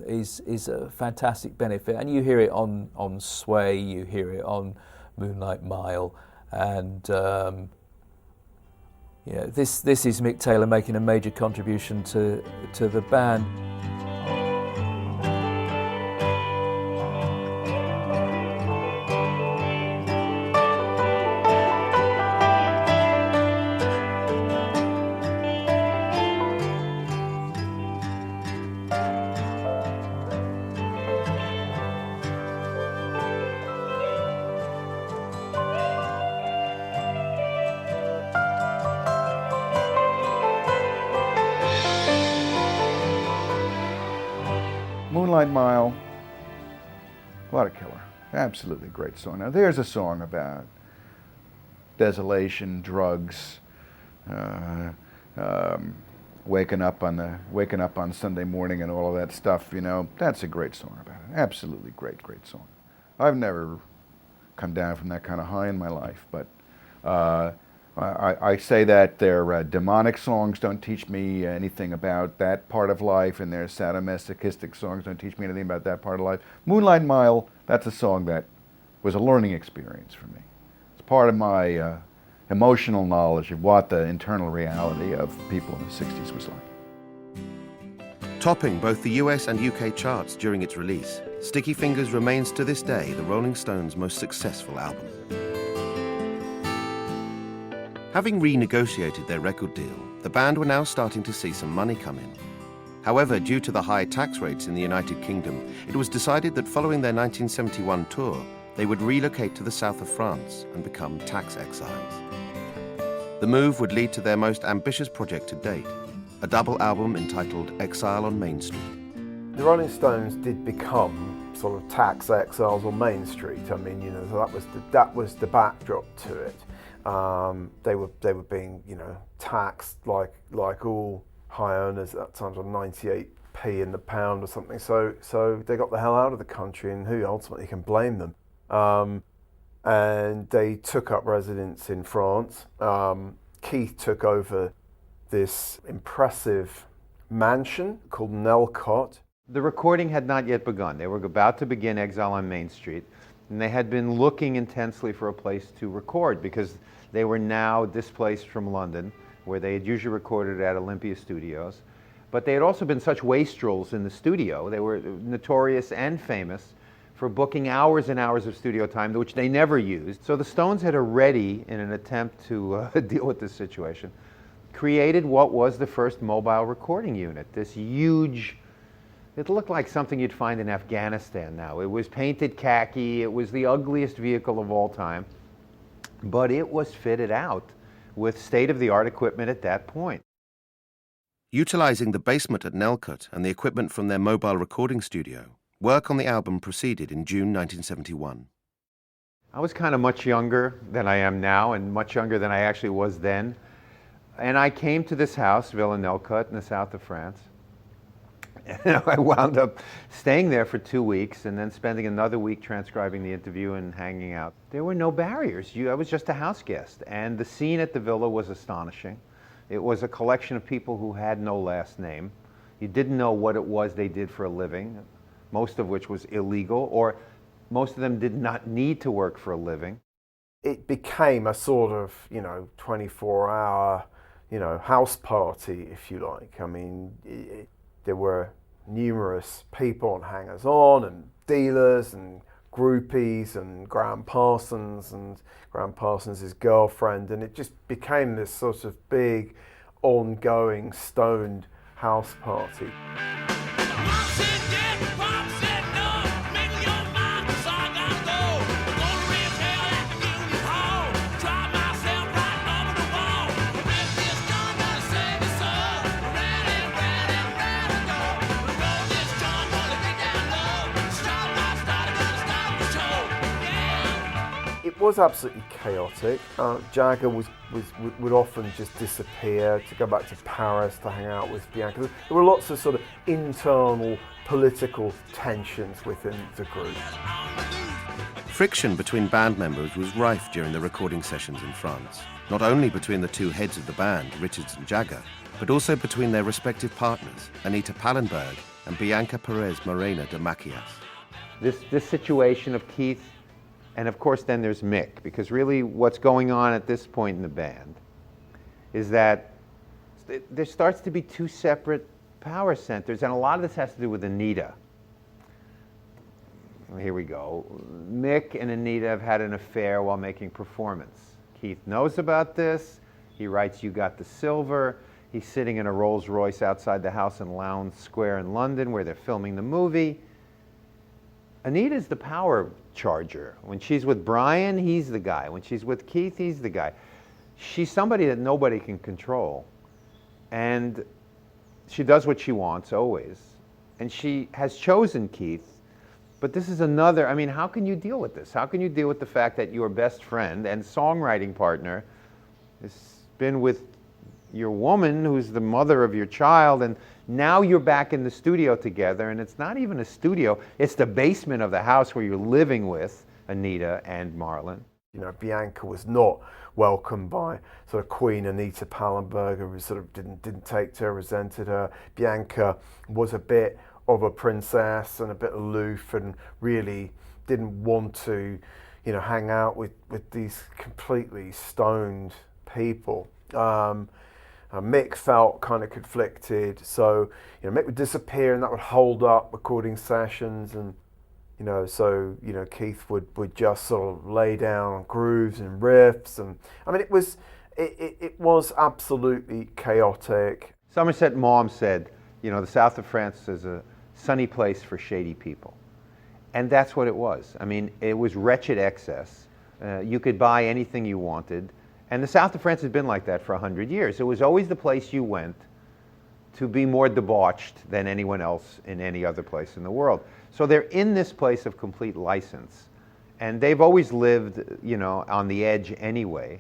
is a fantastic benefit. And you hear it on Sway, you hear it on Moonlight Mile, and this is Mick Taylor making a major contribution to the band. Moonlight Mile, what a killer. Absolutely great song. Now there's a song about desolation, drugs, waking up on Sunday morning and all of that stuff, you know. That's a great song about it. Absolutely great song. I've never come down from that kind of high in my life, but I say that their demonic songs don't teach me anything about that part of life, and their sadomasochistic songs don't teach me anything about that part of life. Moonlight Mile, that's a song that was a learning experience for me. It's part of my emotional knowledge of what the internal reality of people in the 60s was like. Topping both the US and UK charts during its release, Sticky Fingers remains to this day the Rolling Stones' most successful album. Having renegotiated their record deal, the band were now starting to see some money come in. However, due to the high tax rates in the United Kingdom, it was decided that following their 1971 tour, they would relocate to the south of France and become tax exiles. The move would lead to their most ambitious project to date, a double album entitled Exile on Main Street. The Rolling Stones did become sort of tax exiles on Main Street. I mean, you know, that was the backdrop to it. They were being, you know, taxed like all high earners at that time, on 98p in the pound or something. So they got the hell out of the country, and who ultimately can blame them? And they took up residence in France. Keith took over this impressive mansion called Nelcott. The recording had not yet begun. They were about to begin Exile on Main Street, and they had been looking intensely for a place to record because they were now displaced from London, where they had usually recorded at Olympia Studios. But they had also been such wastrels in the studio. They were notorious and famous for booking hours and hours of studio time, which they never used. So the Stones had already, in an attempt to deal with this situation, created what was the first mobile recording unit, this huge, it looked like something you'd find in Afghanistan now. It was painted khaki, it was the ugliest vehicle of all time, but it was fitted out with state-of-the-art equipment at that point. Utilizing the basement at Nelcott and the equipment from their mobile recording studio, work on the album proceeded in June 1971. I was kind of much younger than I am now, and much younger than I actually was then. And I came to this house, Villa Nelcott, in the south of France. And I wound up staying there for 2 weeks and then spending another week transcribing the interview and hanging out. There were no barriers. I was just a house guest. And the scene at the villa was astonishing. It was a collection of people who had no last name. You didn't know what it was they did for a living, most of which was illegal, or most of them did not need to work for a living. It became a sort of, 24-hour, house party, if you like. I mean, there were numerous people and hangers-on and dealers and groupies and Graham Parsons and Graham Parsons' girlfriend, and it just became this sort of big, ongoing, stoned house party. It was absolutely chaotic. Jagger would often just disappear to go back to Paris to hang out with Bianca. There were lots of sort of internal political tensions within the group. Friction between band members was rife during the recording sessions in France, not only between the two heads of the band, Richards and Jagger, but also between their respective partners, Anita Pallenberg and Bianca Perez Morena de Macias. This situation of Keith, and of course then there's Mick, because really what's going on at this point in the band is that there starts to be two separate power centers, and a lot of this has to do with Anita. Here we go. Mick and Anita have had an affair while making Performance. Keith knows about this. He writes You Got the Silver. He's sitting in a Rolls Royce outside the house in Lowndes Square in London where they're filming the movie. Anita's the power charger. When she's with Brian, he's the guy. When she's with Keith, he's the guy. She's somebody that nobody can control. And she does what she wants always. And she has chosen Keith. But this is another, I mean, how can you deal with this? How can you deal with the fact that your best friend and songwriting partner has been with your woman who's the mother of your child, and now you're back in the studio together, and it's not even a studio, it's the basement of the house where you're living with Anita and Marlon. You know, Bianca was not welcomed by sort of Queen Anita Pallenberg, who sort of didn't take to her, resented her. Bianca was a bit of a princess and a bit aloof and really didn't want to, you know, hang out with these completely stoned people. Mick felt kind of conflicted, so you know, Mick would disappear and that would hold up recording sessions, and you know, so you know, Keith would just sort of lay down on grooves and riffs, and I mean, it was absolutely chaotic. Somerset Maugham said, you know, the south of France is a sunny place for shady people, and that's what it was. I mean, it was wretched excess. You could buy anything you wanted. And the south of France has been like that for 100 years. It was always the place you went to be more debauched than anyone else in any other place in the world. So they're in this place of complete license. And they've always lived, you know, on the edge anyway.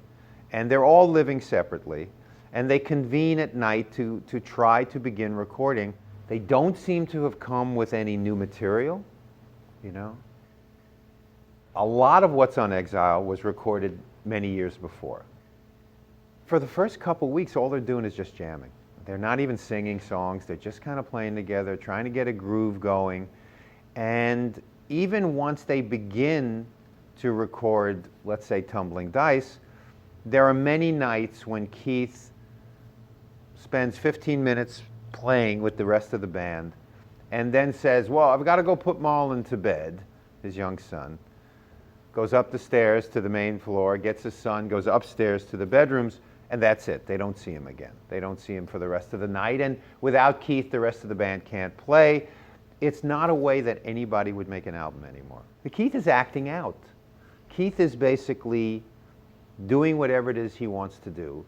And they're all living separately. And they convene at night to try to begin recording. They don't seem to have come with any new material, you know. A lot of what's on Exile was recorded many years before. For the first couple weeks, all they're doing is just jamming. They're not even singing songs. They're just kind of playing together, trying to get a groove going. And even once they begin to record, let's say, Tumbling Dice, there are many nights when Keith spends 15 minutes playing with the rest of the band and then says, well, I've got to go put Marlon to bed, his young son. Goes up the stairs to the main floor, gets his son, goes upstairs to the bedrooms, and that's it. They don't see him again. They don't see him for the rest of the night. And without Keith, the rest of the band can't play. It's not a way that anybody would make an album anymore. But Keith is acting out. Keith is basically doing whatever it is he wants to do.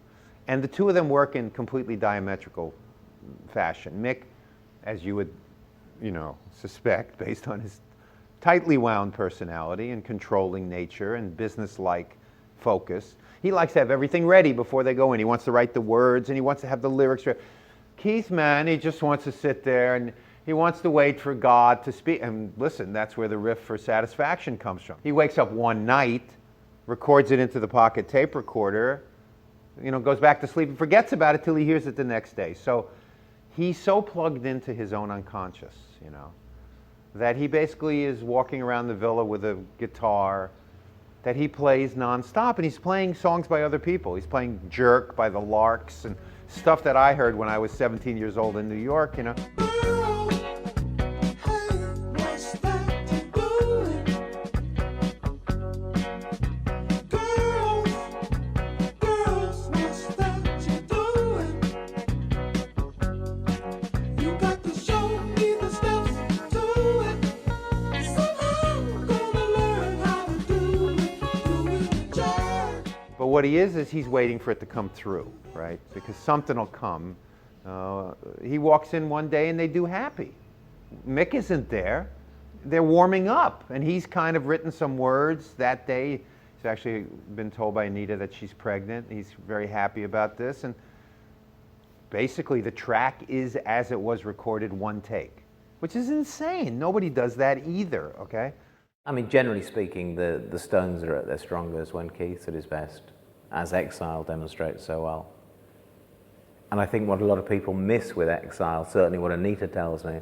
And the two of them work in completely diametrical fashion. Mick, as you would, you know, suspect, based on his tightly wound personality and controlling nature and business-like focus, he likes to have everything ready before they go in. He wants to write the words and he wants to have the lyrics ready. Keith, man, he just wants to sit there and he wants to wait for God to speak. And listen, that's where the riff for Satisfaction comes from. He wakes up one night, records it into the pocket tape recorder, you know, goes back to sleep and forgets about it till he hears it the next day. So he's so plugged into his own unconscious, you know, that he basically is walking around the villa with a guitar that he plays nonstop, and he's playing songs by other people. He's playing Jerk by the Larks and stuff that I heard when I was 17 years old in New York, you know. But what he is he's waiting for it to come through, right? Because something will come. He walks in one day and they do Happy. Mick isn't there. They're warming up, and he's kind of written some words that day. He's actually been told by Anita that she's pregnant. He's very happy about this, and basically the track is as it was recorded, one take, which is insane. Nobody does that either, okay? I mean, generally speaking, the Stones are at their strongest when Keith's at his best, as Exile demonstrates so well. And I think what a lot of people miss with Exile, certainly what Anita tells me,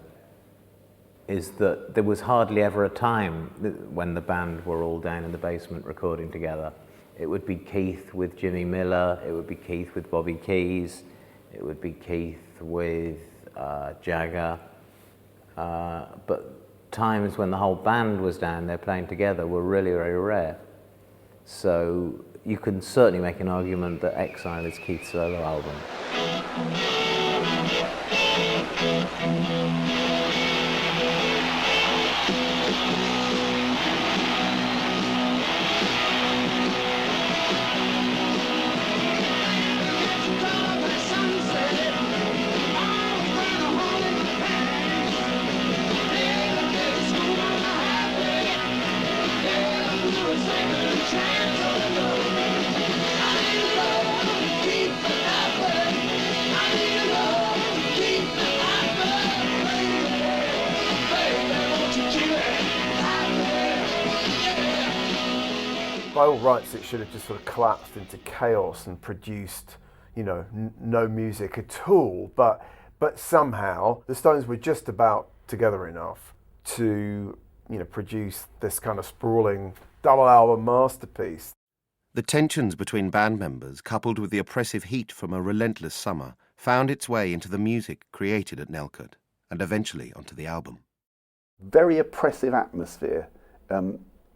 is that there was hardly ever a time when the band were all down in the basement recording together. It would be Keith with Jimmy Miller, it would be Keith with Bobby Keys, it would be Keith with Jagger. But times when the whole band was down there playing together were really very rare. So you can certainly make an argument that Exile is Keith's solo album. By all rights, it should have just sort of collapsed into chaos and produced, you know, no music at all. But somehow the Stones were just about together enough to, you know, produce this kind of sprawling double album masterpiece. The tensions between band members, coupled with the oppressive heat from a relentless summer, found its way into the music created at Nelkut and eventually onto the album. Very oppressive atmosphere.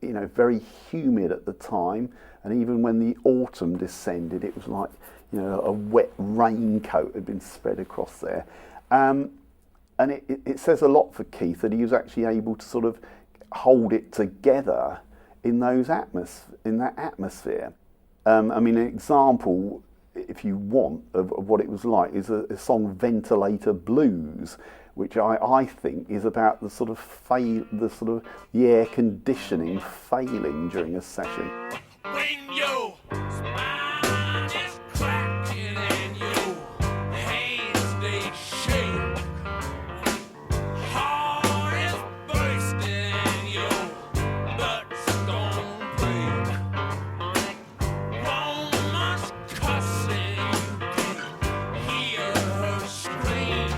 You know, very humid at the time, and even when the autumn descended, it was like, you know, a wet raincoat had been spread across there. And it says a lot for Keith that he was actually able to sort of hold it together in those in that atmosphere. I mean, an example, if you want, of what it was like is a song "Ventilator Blues," which I think is about the sort of the air conditioning failing during a session. When your spine is cracking and your hands they shake, heart is bursting and your butt's gonna break. Woman's cussing, you can hear her scream.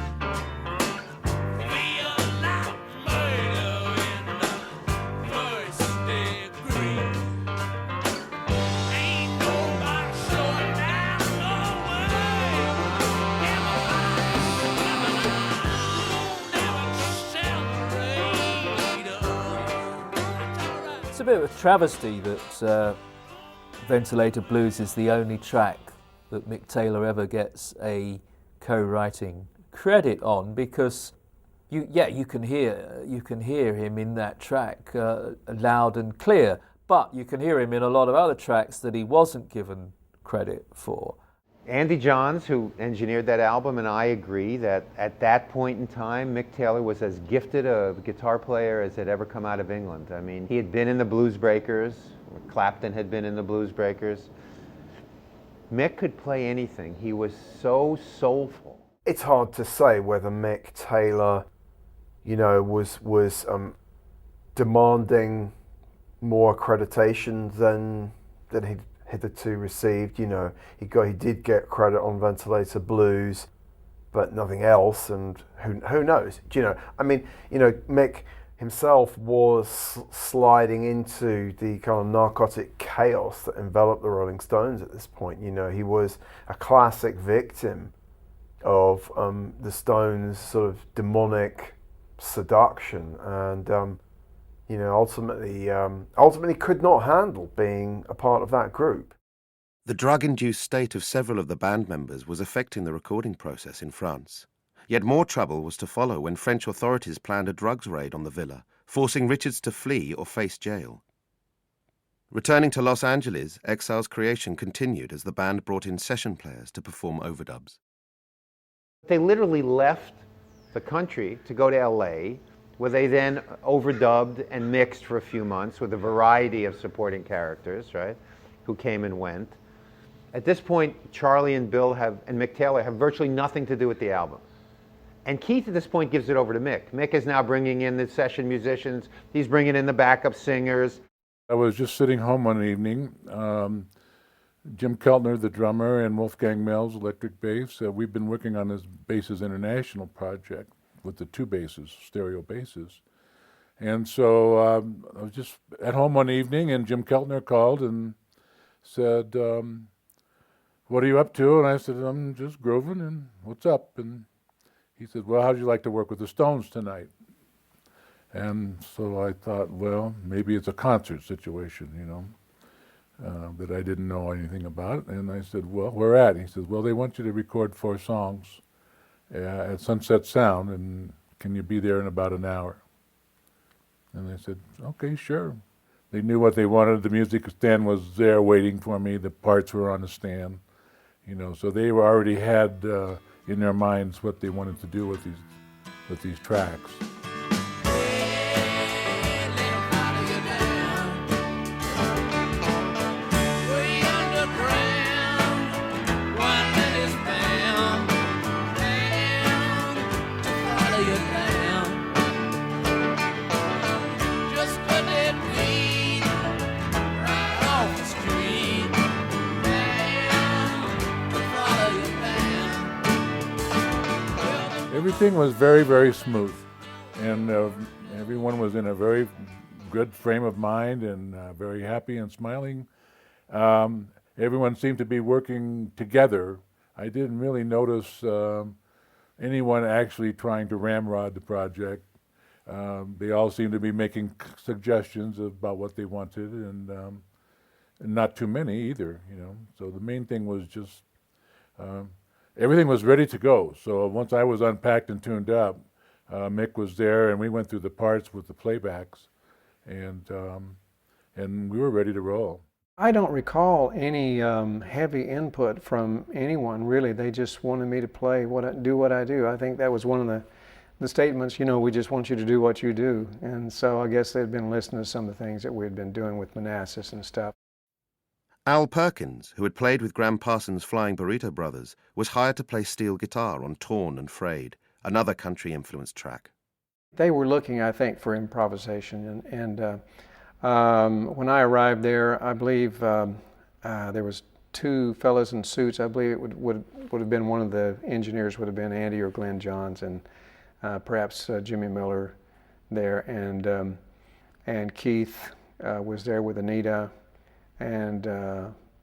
It's a bit of a travesty that Ventilator Blues is the only track that Mick Taylor ever gets a co-writing credit on, because you can hear him in that track loud and clear, but you can hear him in a lot of other tracks that he wasn't given credit for. Andy Johns, who engineered that album, and I agree that at that point in time, Mick Taylor was as gifted a guitar player as had ever come out of England. I mean, he had been in the Blues Breakers, Clapton had been in the Blues Breakers. Mick could play anything. He was so soulful. It's hard to say whether Mick Taylor, you know, was demanding more accreditation than he'd hitherto received. You know, he did get credit on Ventilator Blues, but nothing else, and who knows? Do you know? I mean, you know, Mick himself was sliding into the kind of narcotic chaos that enveloped the Rolling Stones at this point. You know, he was a classic victim of the Stones' sort of demonic seduction, and you know, ultimately could not handle being a part of that group. The drug-induced state of several of the band members was affecting the recording process in France. Yet more trouble was to follow when French authorities planned a drugs raid on the villa, forcing Richards to flee or face jail. Returning to Los Angeles, Exile's creation continued as the band brought in session players to perform overdubs. They literally left the country to go to LA, where they then overdubbed and mixed for a few months with a variety of supporting characters, right, who came and went. At this point, Charlie and Bill and Mick Taylor have virtually nothing to do with the album. And Keith at this point gives it over to Mick. Mick is now bringing in the session musicians. He's bringing in the backup singers. I was just sitting home one evening. Jim Keltner, the drummer, and Wolfgang Mills, electric bass. We've been working on this Basses International project with the two basses, stereo basses. And so I was just at home one evening, and Jim Keltner called and said, "What are you up to?" And I said, "I'm just grooving, and what's up?" And he said, "Well, how'd you like to work with the Stones tonight?" And so I thought, well, maybe it's a concert situation, you know, that I didn't know anything about. And I said, "Well, where at?" And he said, "Well, they want you to record 4 songs at Sunset Sound, and can you be there in about an hour?" And I said, "Okay, sure." They knew what they wanted. The music stand was there waiting for me. The parts were on the stand, you know, so they already had in their minds what they wanted to do with these tracks. Everything was very, very smooth, and everyone was in a very good frame of mind and very happy and smiling. Everyone seemed to be working together. I didn't really notice anyone actually trying to ramrod the project. They all seemed to be making suggestions about what they wanted, and not too many either, you know. So the main thing was just everything was ready to go. So once I was unpacked and tuned up, Mick was there, and we went through the parts with the playbacks, and we were ready to roll. I don't recall any heavy input from anyone, really. They just wanted me to play do what I do. I think that was one of the statements, you know, we just want you to do what you do. And so I guess they'd been listening to some of the things that we had been doing with Manassas and stuff. Al Perkins, who had played with Graham Parsons' Flying Burrito Brothers, was hired to play steel guitar on Torn and Frayed, another country-influenced track. They were looking, I think, for improvisation. And when I arrived there, I believe there was 2 fellas in suits. I believe it would have been one of the engineers would have been Andy or Glenn Johns, and perhaps Jimmy Miller there. And Keith was there with Anita. And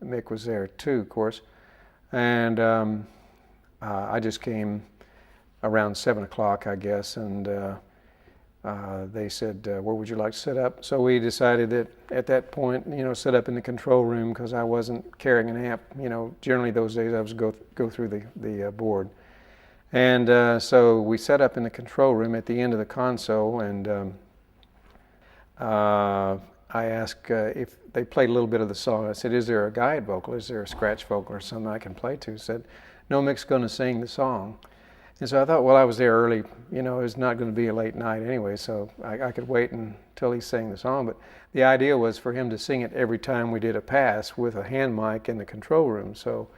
Mick was there too, of course. And I just came around 7 o'clock, I guess, and they said, "Where would you like to set up?" So we decided that at that point, you know, set up in the control room, because I wasn't carrying an amp. You know, generally those days I was go through the board. And so we set up in the control room at the end of the console, and I asked if they played a little bit of the song. I said, "Is there a guide vocal? Is there a scratch vocal or something I can play to?" He said, "No, Mick's going to sing the song." And so I thought, well, I was there early. You know, it was not going to be a late night anyway, so I could wait until he sang the song. But the idea was for him to sing it every time we did a pass with a hand mic in the control room. So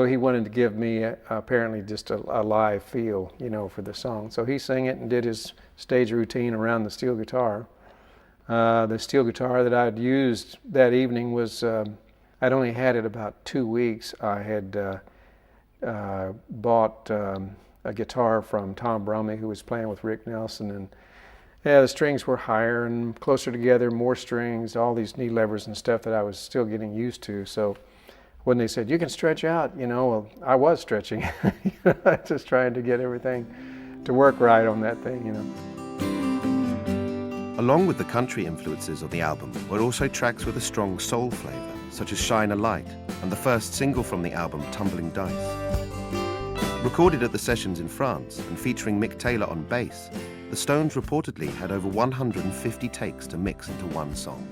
he wanted to give me apparently just a live feel, you know, for the song. So he sang it and did his stage routine around the steel guitar. The steel guitar that I'd used that evening was, I'd only had it about 2 weeks. I had bought a guitar from Tom Brumley, who was playing with Rick Nelson, and yeah, the strings were higher and closer together, more strings, all these knee levers and stuff that I was still getting used to. So when they said, "You can stretch out," you know, well, I was stretching. Just trying to get everything to work right on that thing, you know. Along with the country influences of the album were also tracks with a strong soul flavour, such as Shine a Light and the first single from the album, Tumbling Dice. Recorded at the sessions in France and featuring Mick Taylor on bass, the Stones reportedly had over 150 takes to mix into one song.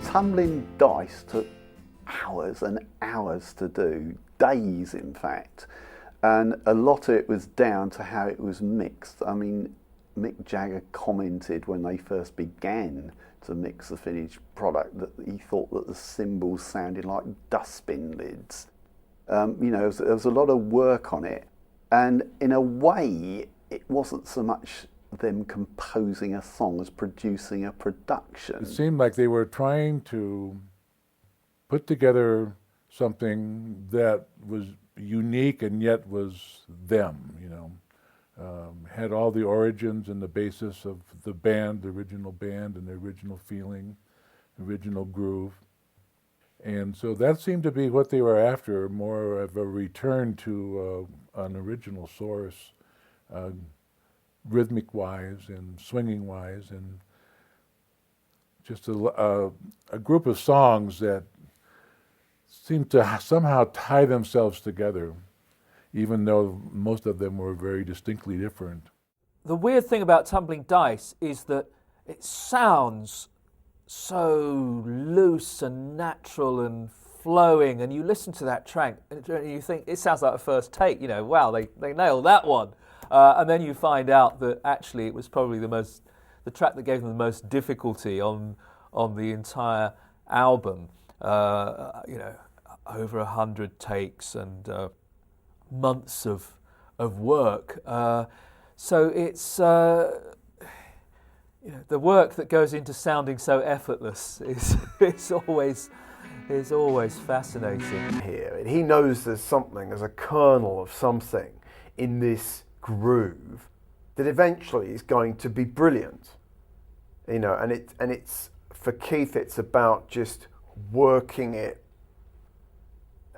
Tumbling Dice took hours and hours to do, days in fact, and a lot of it was down to how it was mixed. I mean, Mick Jagger commented when they first began to mix the finished product that he thought that the cymbals sounded like dustbin lids. You know, there was a lot of work on it. And in a way, it wasn't so much them composing a song as producing a production. It seemed like they were trying to put together something that was unique and yet was them, you know. Had all the origins and the basis of the band, the original band, and the original feeling, original groove. And so that seemed to be what they were after, more of a return to an original source, rhythmic-wise and swinging-wise, and just a group of songs that seemed to somehow tie themselves together, even though most of them were very distinctly different. The weird thing about Tumbling Dice is that it sounds so loose and natural and flowing, and you listen to that track and you think it sounds like a first take, you know, wow, they nailed that one. And then you find out that actually it was probably the track that gave them the most difficulty on the entire album. You know, over 100 takes and months of work. So it's you know, the work that goes into sounding so effortless is always fascinating. Here, and he knows there's something, there's a kernel of something in this groove that eventually is going to be brilliant. You know, and it's for Keith, it's about just working it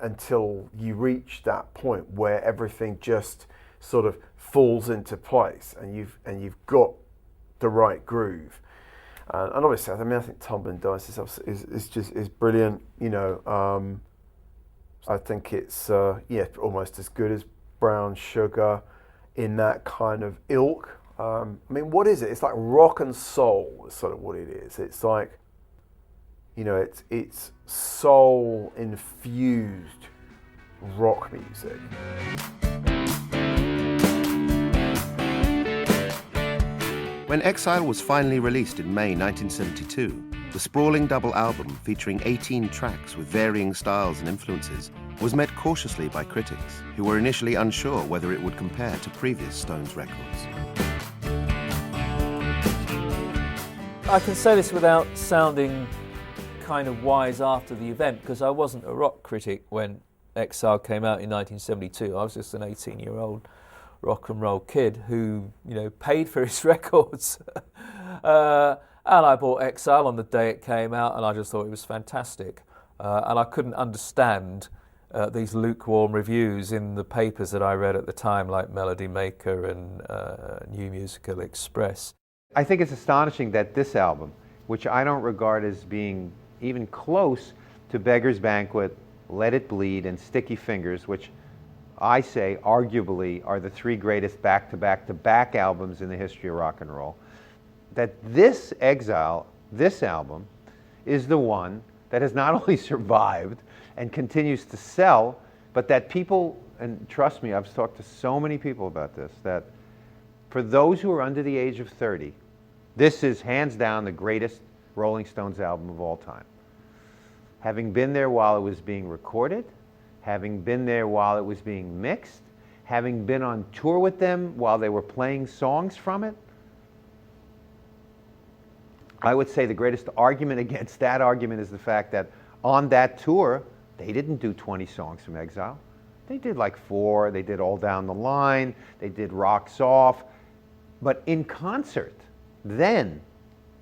until you reach that point where everything just sort of falls into place, and you've got the right groove. And obviously, I mean, I think Tumbling Dice is brilliant. You know, I think it's almost as good as Brown Sugar in that kind of ilk. I mean, what is it? It's like rock and soul is sort of what it is. It's like, you know, it's soul infused rock music. When Exile was finally released in May 1972, the sprawling double album featuring 18 tracks with varying styles and influences was met cautiously by critics, who were initially unsure whether it would compare to previous Stones records. I can say this without sounding kind of wise after the event, because I wasn't a rock critic when Exile came out in 1972. I was just an 18-year-old rock and roll kid who, you know, paid for his records. And I bought Exile on the day it came out, and I just thought it was fantastic. And I couldn't understand these lukewarm reviews in the papers that I read at the time, like Melody Maker and New Musical Express. I think it's astonishing that this album, which I don't regard as being even close to Beggar's Banquet, Let It Bleed, and Sticky Fingers, which I say arguably are the three greatest back-to-back-to-back albums in the history of rock and roll, that this Exile, this album, is the one that has not only survived and continues to sell, but that people, and trust me, I've talked to so many people about this, that for those who are under the age of 30, this is hands down the greatest Rolling Stones album of all time. Having been there while it was being recorded, having been there while it was being mixed, having been on tour with them while they were playing songs from it, I would say the greatest argument against that argument is the fact that on that tour, they didn't do 20 songs from Exile. They did like 4, they did All Down the Line, they did Rocks Off, but in concert, then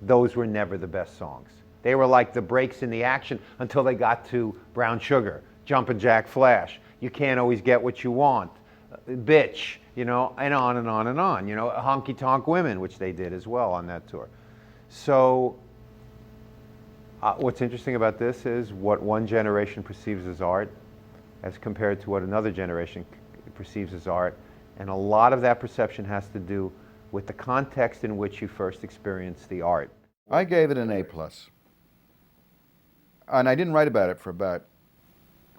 those were never the best songs. They were like the breaks in the action until they got to Brown Sugar, Jumpin' Jack Flash, You Can't Always Get What You Want, Bitch, you know, and on and on and on. You know, Honky Tonk Women, which they did as well on that tour. So what's interesting about this is what one generation perceives as art as compared to what another generation perceives as art. And a lot of that perception has to do with the context in which you first experienced the art. I gave it an A+. And I didn't write about it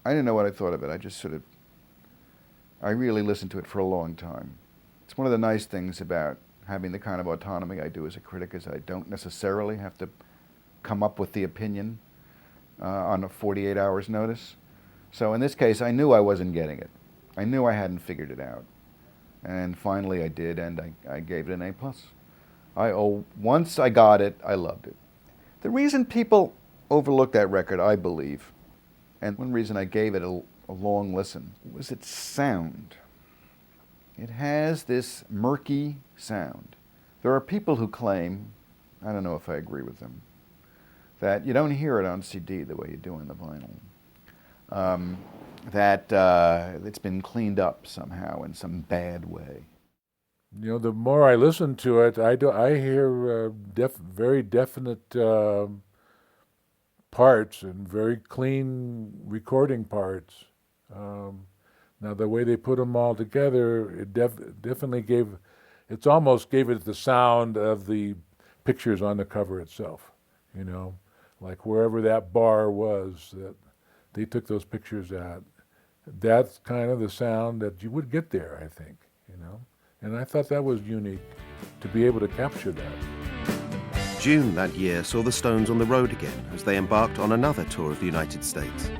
I didn't know what I thought of it. I just I really listened to it for a long time. It's one of the nice things about having the kind of autonomy I do as a critic is I don't necessarily have to come up with the opinion on a 48 hours notice. So in this case, I knew I wasn't getting it. I knew I hadn't figured it out. And finally I did, and I gave it an A+. Once I got it, I loved it. The reason people overlook that record, I believe, and one reason I gave it a long listen, was its sound. It has this murky sound. There are people who claim, I don't know if I agree with them, that you don't hear it on CD the way you do on the vinyl. That it's been cleaned up somehow in some bad way. You know, the more I listen to it, I hear very definite parts and very clean recording parts. Now, the way they put them all together, it definitely almost gave it the sound of the pictures on the cover itself, you know, like wherever that bar was that they took those pictures at. That's kind of the sound that you would get there, I think, you know. And I thought that was unique to be able to capture that. June that year saw the Stones on the road again as they embarked on another tour of the United States.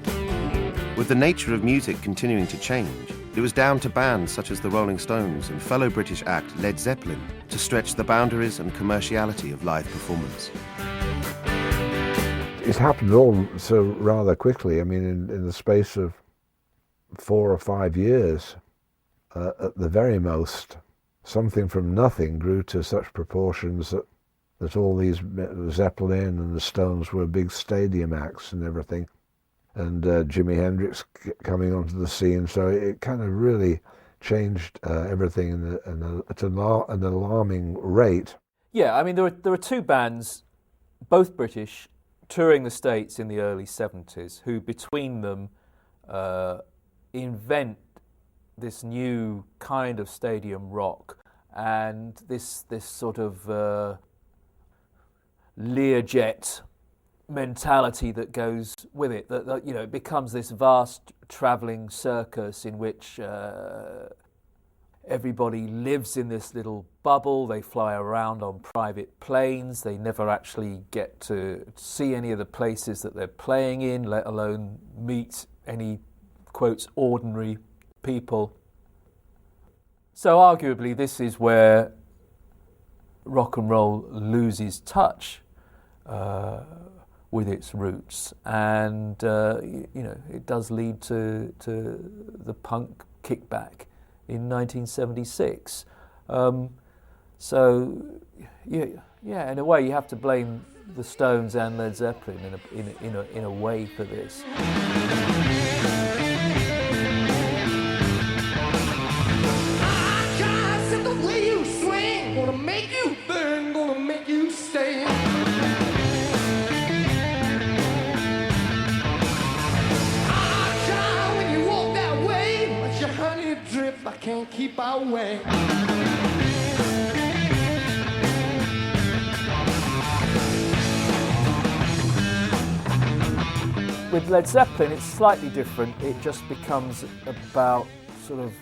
With the nature of music continuing to change, it was down to bands such as the Rolling Stones and fellow British act Led Zeppelin to stretch the boundaries and commerciality of live performance. It happened all so rather quickly. I mean, in the space of 4 or 5 years, at the very most, something from nothing grew to such proportions that all these Zeppelin and the Stones were big stadium acts and everything. And Jimi Hendrix coming onto the scene, so it kind of really changed everything at an alarming rate. Yeah, I mean, there are two bands, both British, touring the States in the early 70s, who between them invent this new kind of stadium rock and this sort of Learjet mentality that goes with it, that you know, it becomes this vast travelling circus in which everybody lives in this little bubble. They fly around on private planes. They never actually get to see any of the places that they're playing in, let alone meet any, quotes, ordinary people. So arguably this is where rock and roll loses touch with its roots, and you know, it does lead to the punk kickback in 1976. So yeah, in a way, you have to blame the Stones and Led Zeppelin in a way for this. I can't keep away. With Led Zeppelin, it's slightly different. It just becomes about sort of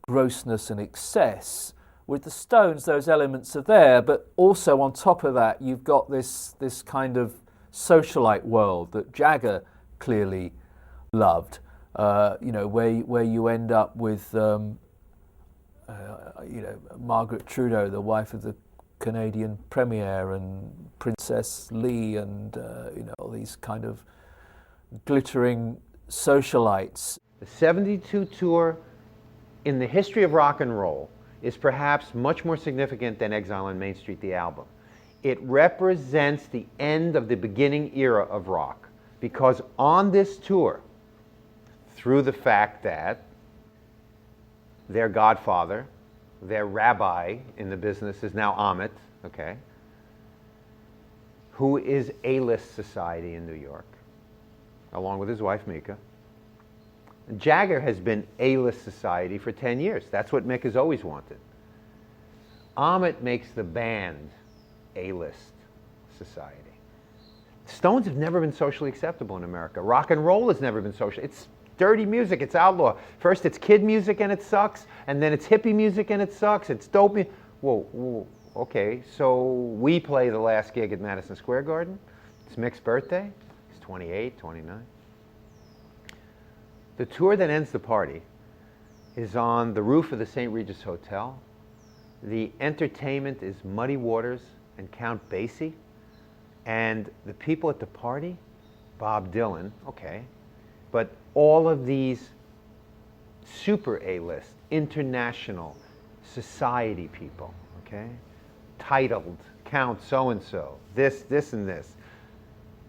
grossness and excess. With the Stones, those elements are there, but also on top of that, you've got this kind of socialite world that Jagger clearly loved. You know, where you end up with, you know, Margaret Trudeau, the wife of the Canadian Premier, and Princess Lee, and you know, all these kind of glittering socialites. The 72 tour in the history of rock and roll is perhaps much more significant than Exile on Main Street, the album. It represents the end of the beginning era of rock, because on this tour, through the fact that their godfather, their rabbi in the business is now Amit, okay, who is A-list society in New York, along with his wife Mika. Jagger has been A-list society for 10 years. That's what Mick has always wanted. Amit makes the band A-list society. Stones have never been socially acceptable in America. Rock and roll has never been social. It's dirty music, it's outlaw. First it's kid music and it sucks, and then it's hippie music and it sucks, it's dope music. Whoa, okay, so we play the last gig at Madison Square Garden. It's Mick's birthday. He's 28, 29. The tour that ends the party is on the roof of the St. Regis Hotel. The entertainment is Muddy Waters and Count Basie. And the people at the party, Bob Dylan, okay. But all of these super A-list, international, society people, okay? Titled Count so-and-so, this, and this.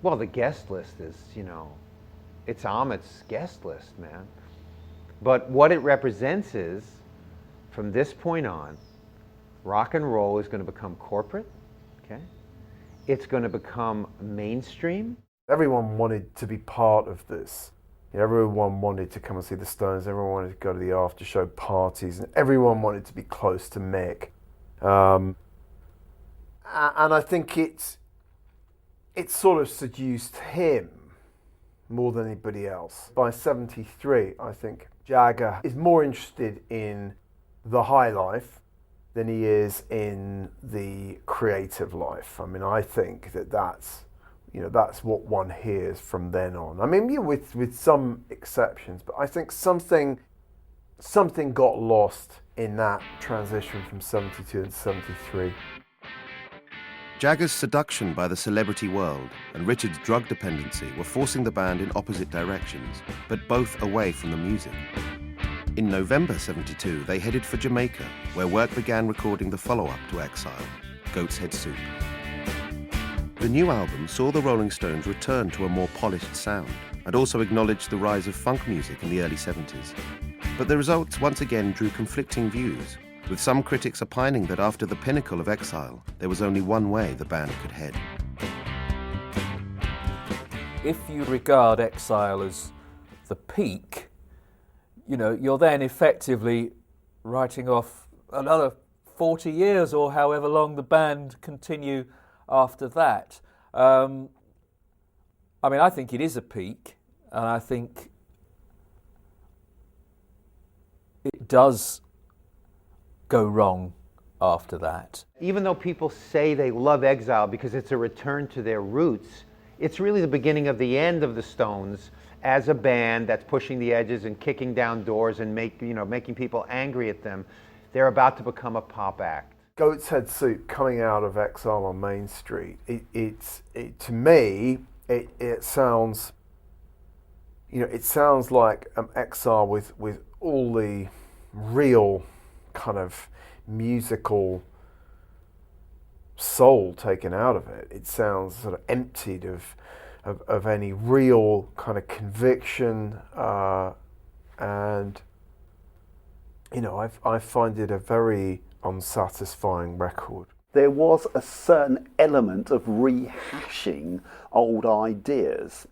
Well, the guest list is, it's Ahmet's guest list, man. But what it represents is, from this point on, rock and roll is going to become corporate, okay? It's going to become mainstream. Everyone wanted to be part of this. Everyone wanted to come and see the Stones. Everyone wanted to go to the after-show parties, and everyone wanted to be close to Mick. And I think it sort of seduced him more than anybody else. By 73, I think Jagger is more interested in the high life than he is in the creative life. I mean, I think that's what one hears from then on. I mean, with some exceptions, but I think something got lost in that transition from 72 and 73. Jagger's seduction by the celebrity world and Richard's drug dependency were forcing the band in opposite directions, but both away from the music. In November 72, they headed for Jamaica, where work began recording the follow-up to Exile, Goat's Head Soup. The new album saw the Rolling Stones return to a more polished sound and also acknowledged the rise of funk music in the early 70s. But the results once again drew conflicting views, with some critics opining that after the pinnacle of Exile, there was only one way the band could head. If you regard Exile as the peak, you're then effectively writing off another 40 years or however long the band continue after that. I think it is a peak, and I think it does go wrong after that. Even though people say they love Exile because it's a return to their roots, it's really the beginning of the end of the Stones as a band that's pushing the edges and kicking down doors and making people angry at them. They're about to become a pop act. Goat's Head Soup coming out of Exile on Main Street, to me, it sounds, it sounds like Exile with all the real kind of musical soul taken out of it. It sounds sort of emptied of any real kind of conviction, and I find it a very unsatisfying record. There was a certain element of rehashing old ideas.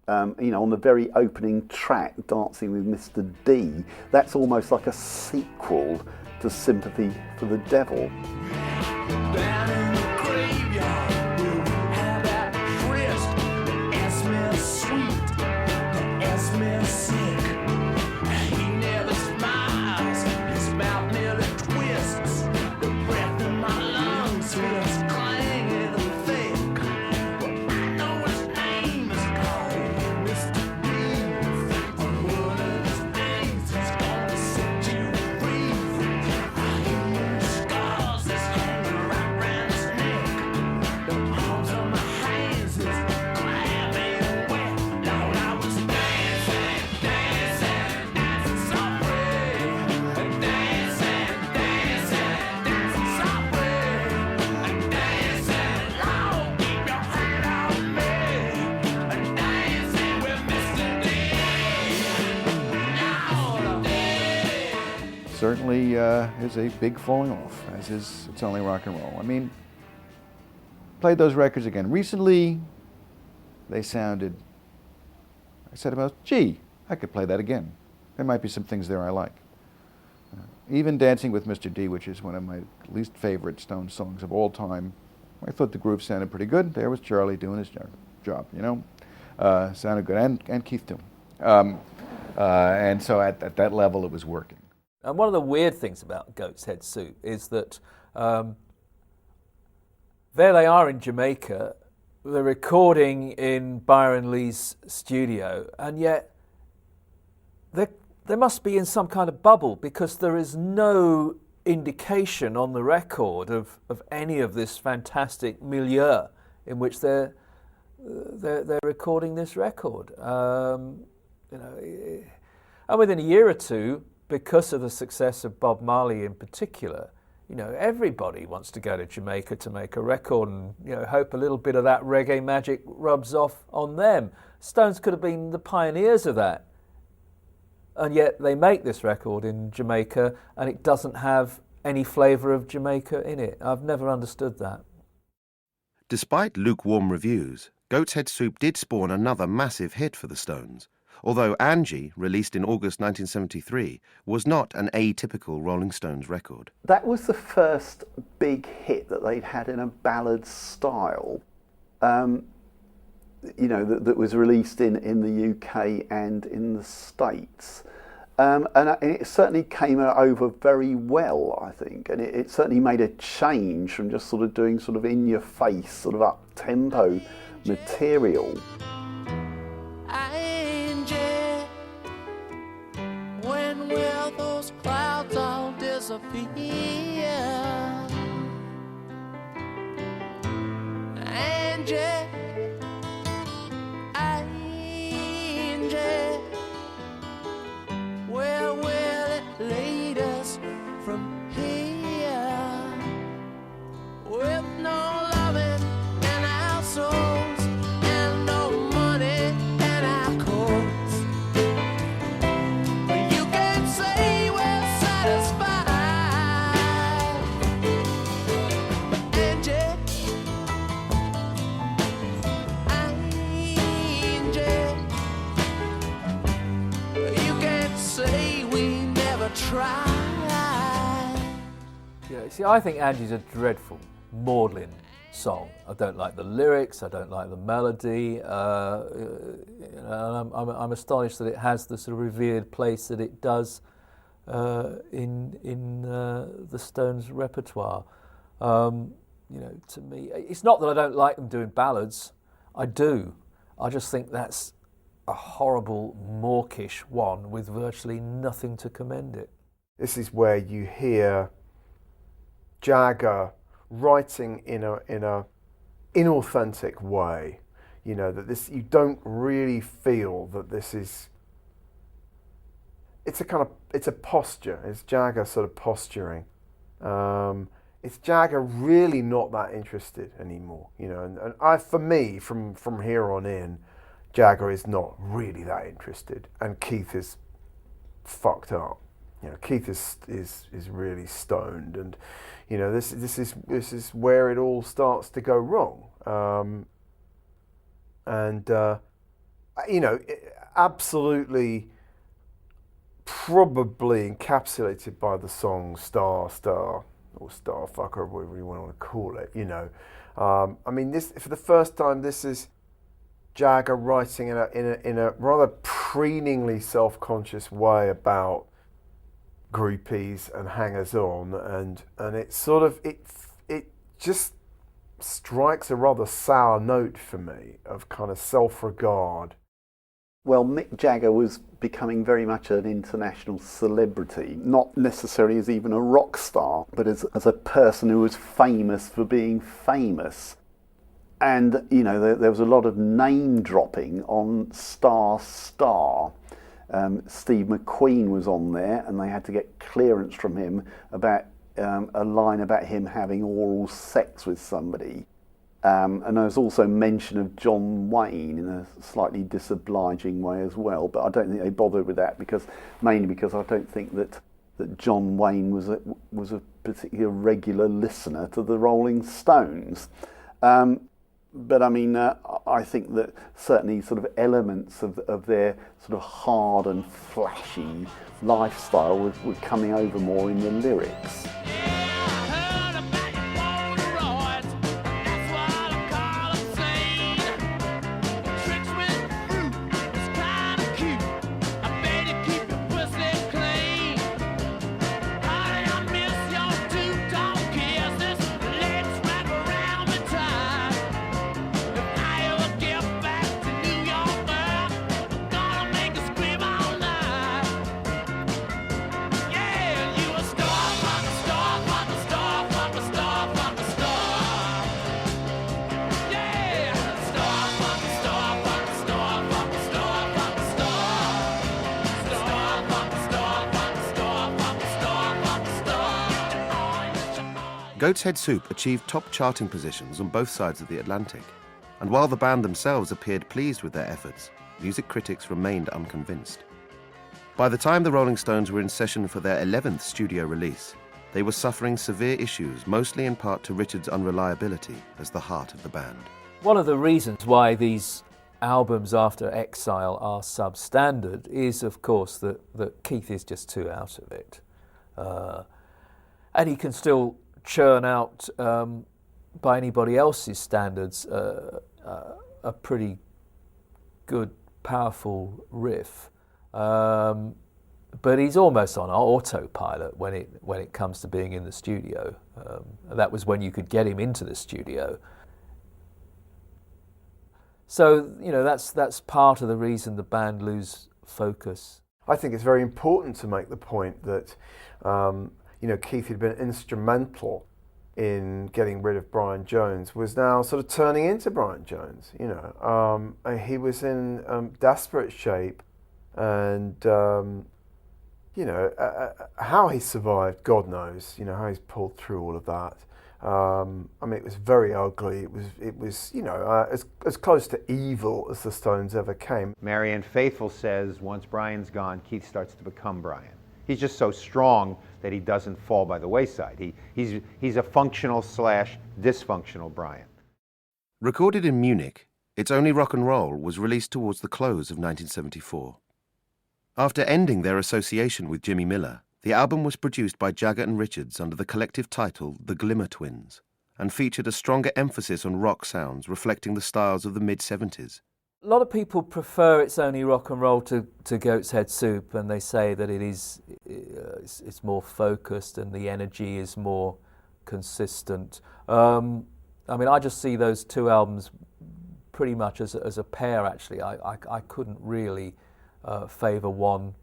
On the very opening track, Dancing with Mr. D, that's almost like a sequel to Sympathy for the Devil. Certainly is a big falling off, as is It's Only Rock and Roll. I mean, played those records again recently. They sounded, I said about, gee, I could play that again. There might be some things there I like. Even Dancing with Mr. D, which is one of my least favorite Stones songs of all time, I thought the groove sounded pretty good. There was Charlie doing his job, sounded good, and Keith too. And so at that level, it was working. And one of the weird things about Goat's Head Soup is that there they are in Jamaica, they're recording in Byron Lee's studio, and yet they're they must be in some kind of bubble, because there is no indication on the record of any of this fantastic milieu in which they're recording this record. You know, and within a year or two, because of the success of Bob Marley in particular, you know, everybody wants to go to Jamaica to make a record and, you know, hope a little bit of that reggae magic rubs off on them. Stones could have been the pioneers of that. And yet they make this record in Jamaica and it doesn't have any flavour of Jamaica in it. I've never understood that. Despite lukewarm reviews, Goat's Head Soup did spawn another massive hit for the Stones, although Angie, released in August 1973, was not an atypical Rolling Stones record. That was the first big hit that they'd had in a ballad style, you know, that was released in the UK and in the States. And it certainly came over very well, I think, and it certainly made a change from just sort of doing sort of in-your-face, sort of up-tempo material. Angie, when will those clouds all disappear? Angie, Angie, where will it lead us from here? With no loving in our souls and no money in our coats, you can say we're satisfied. Angie, Angie, you can say we never tried. Yeah, see, I think Angie's a dreadful, maudlin song. I don't like the lyrics, I don't like the melody, you know, and I'm astonished that it has the sort of revered place that it does in the Stones' repertoire. You know, to me, it's not that I don't like them doing ballads, I do. I just think that's a horrible, mawkish one with virtually nothing to commend it. This is where you hear Jagger writing in a inauthentic way, you know, that this, you don't really feel that this is, it's a posture, it's Jagger sort of posturing. It's Jagger really not that interested anymore, you know, and for me, from here on in, Jagger is not really that interested, and Keith is fucked up. You know, Keith is really stoned, and you know, this is where it all starts to go wrong. You know, absolutely, probably encapsulated by the song "Star Star" or "Star Fucker," whatever you want to call it. You know, I mean, this for the first time, this is Jagger writing in a rather preeningly self-conscious way about groupies and hangers-on, and it sort of it just strikes a rather sour note for me of kind of self-regard. Well, Mick Jagger was becoming very much an international celebrity, not necessarily as even a rock star, but as a person who was famous for being famous. And, you know, there was a lot of name dropping on Star Star. Steve McQueen was on there, and they had to get clearance from him about a line about him having oral sex with somebody. And there was also mention of John Wayne in a slightly disobliging way as well, but I don't think they bothered with that mainly because I don't think that John Wayne was a particularly regular listener to the Rolling Stones. But I mean, I think that certainly sort of elements of their sort of hard and flashy lifestyle were coming over more in the lyrics. Goat's Head Soup achieved top charting positions on both sides of the Atlantic, and while the band themselves appeared pleased with their efforts, music critics remained unconvinced. By the time the Rolling Stones were in session for their 11th studio release, they were suffering severe issues, mostly in part to Richard's unreliability as the heart of the band. One of the reasons why these albums after Exile are substandard is, of course, that Keith is just too out of it. And he can still churn out, by anybody else's standards, a pretty good, powerful riff. But he's almost on autopilot when it comes to being in the studio. That was when you could get him into the studio. So, that's part of the reason the band lose focus. I think it's very important to make the point that, Keith had been instrumental in getting rid of Brian Jones, was now sort of turning into Brian Jones. He was in desperate shape, and how he survived, God knows. How he's pulled through all of that. It was very ugly. It was as close to evil as the Stones ever came. Marianne Faithfull says once Brian's gone, Keith starts to become Brian. He's just so strong that he doesn't fall by the wayside. He's a functional / dysfunctional Brian. Recorded in Munich, It's Only Rock and Roll was released towards the close of 1974. After ending their association with Jimmy Miller, the album was produced by Jagger and Richards under the collective title The Glimmer Twins, and featured a stronger emphasis on rock sounds reflecting the styles of the mid-70s. A lot of people prefer It's Only Rock and Roll to Goat's Head Soup, and they say that it's more focused and the energy is more consistent. I just see those two albums pretty much as a pair, actually. I couldn't really favour one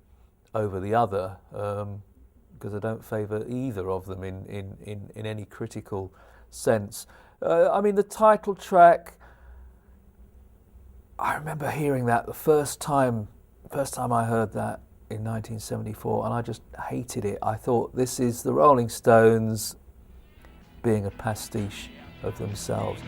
over the other, because I don't favour either of them in any critical sense. The title track, I remember hearing that the first time I heard that in 1974, and I just hated it. I thought, this is the Rolling Stones being a pastiche of themselves.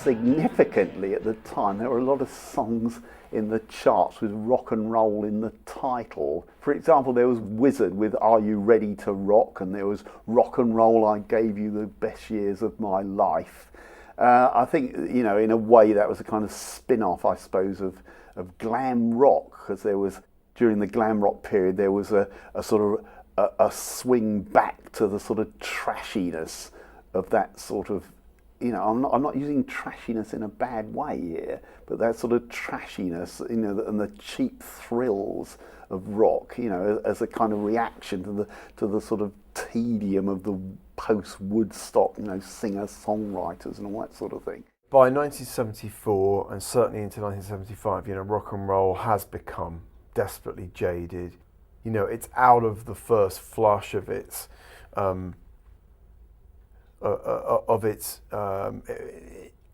Significantly at the time, there were a lot of songs in the charts with rock and roll in the title. For example, there was Wizard with Are You Ready to Rock? And there was Rock and Roll, I Gave You the Best Years of My Life. I think, in a way that was a kind of spin-off, I suppose, of glam rock, because there was, during the glam rock period, there was a sort of a swing back to the sort of trashiness of that sort of, I'm not using trashiness in a bad way here, but that sort of trashiness, and the cheap thrills of rock, as a kind of reaction to the sort of tedium of the post-Woodstock, singer-songwriters and all that sort of thing. By 1974, and certainly into 1975, rock and roll has become desperately jaded. It's out of the first flush of its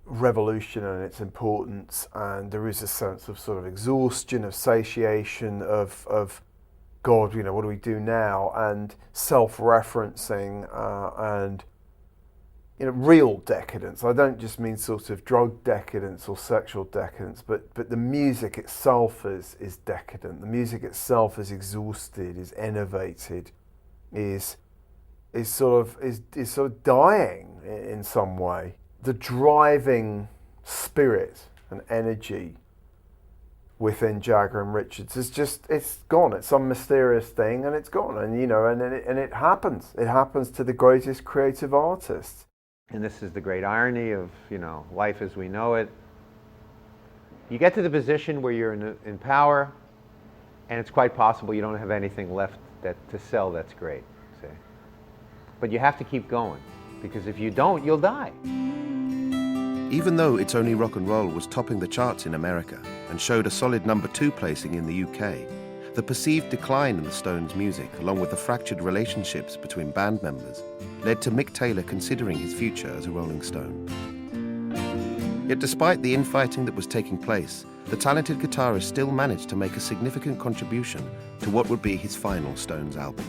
revolution and its importance, and there is a sense of sort of exhaustion, of satiation, of God, what do we do now? And self-referencing and real decadence. I don't just mean sort of drug decadence or sexual decadence, but the music itself is decadent. The music itself is exhausted, is enervated, is sort of dying in some way. The driving spirit and energy within Jagger and Richards. It's gone. It's some mysterious thing, and it's gone. And it happens. It happens to the greatest creative artists. And this is the great irony of life as we know it. You get to the position where you're in power, and it's quite possible you don't have anything left to sell that's great. See? But you have to keep going, because if you don't, you'll die. Even though It's Only Rock and Roll was topping the charts in America and showed a solid #2 placing in the UK, the perceived decline in the Stones' music, along with the fractured relationships between band members, led to Mick Taylor considering his future as a Rolling Stone. Yet despite the infighting that was taking place, the talented guitarist still managed to make a significant contribution to what would be his final Stones album.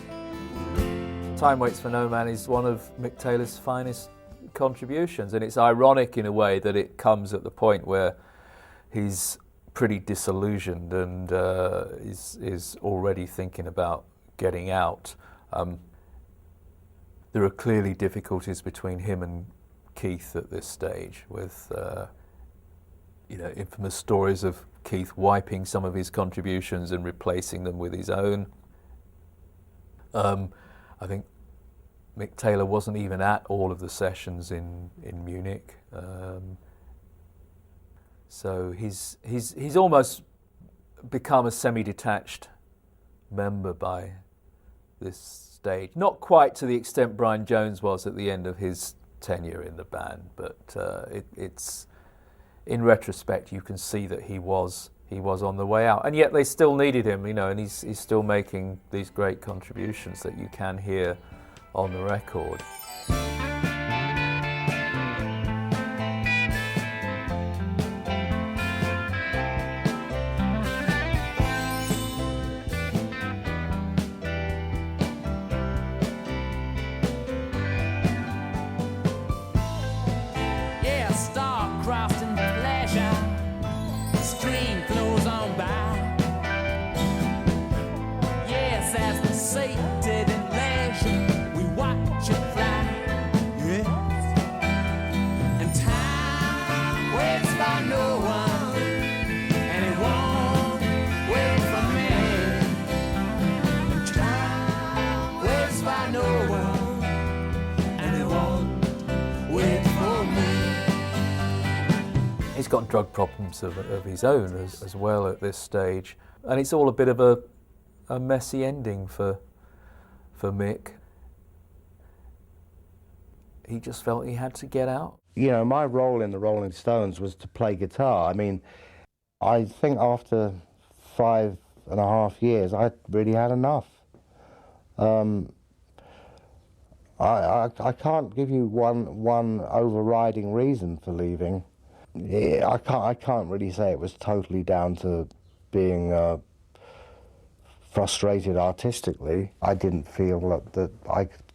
Time Waits for No Man is one of Mick Taylor's finest contributions, and it's ironic in a way that it comes at the point where he's pretty disillusioned and is already thinking about getting out. There are clearly difficulties between him and Keith at this stage, with infamous stories of Keith wiping some of his contributions and replacing them with his own. I think Mick Taylor wasn't even at all of the sessions in Munich, so he's almost become a semi-detached member by this stage. Not quite to the extent Brian Jones was at the end of his tenure in the band, but it's in retrospect you can see that he was on the way out, and yet they still needed him, and he's still making these great contributions that you can hear on the record. He's got drug problems of his own as well at this stage, and it's all a bit of a messy ending for Mick. He just felt he had to get out. My role in the Rolling Stones was to play guitar. I mean, I think after 5.5 years, I really had enough. I can't give you one overriding reason for leaving. I can't really say it was totally down to being frustrated artistically. I didn't feel that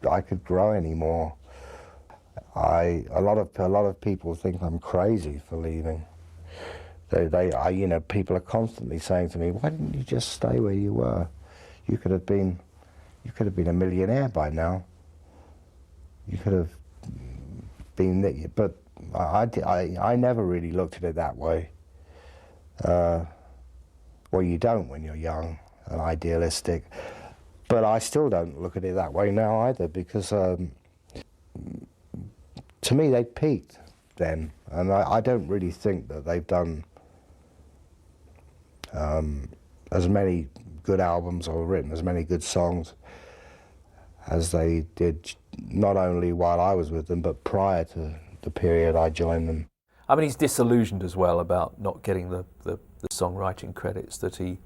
I could grow anymore. A lot of people think I'm crazy for leaving. People are constantly saying to me, "Why didn't you just stay where you were? You could have been a millionaire by now. You could have been." But I never really looked at it that way. Well, you don't when you're young and idealistic. But I still don't look at it that way now either, because to me they peaked then, and I don't really think that they've done as many good albums or written as many good songs as they did, not only while I was with them, but prior to the period I joined them. I mean, he's disillusioned as well about not getting the songwriting credits that he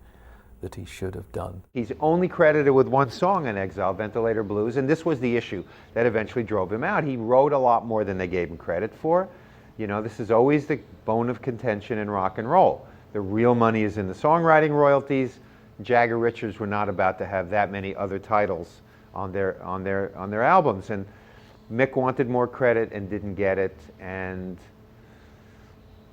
should have done. He's only credited with one song in Exile, Ventilator Blues, and this was the issue that eventually drove him out. He wrote a lot more than they gave him credit for. This is always the bone of contention in rock and roll. The real money is in the songwriting royalties. Jagger Richards were not about to have that many other titles on their albums, and Mick wanted more credit and didn't get it, and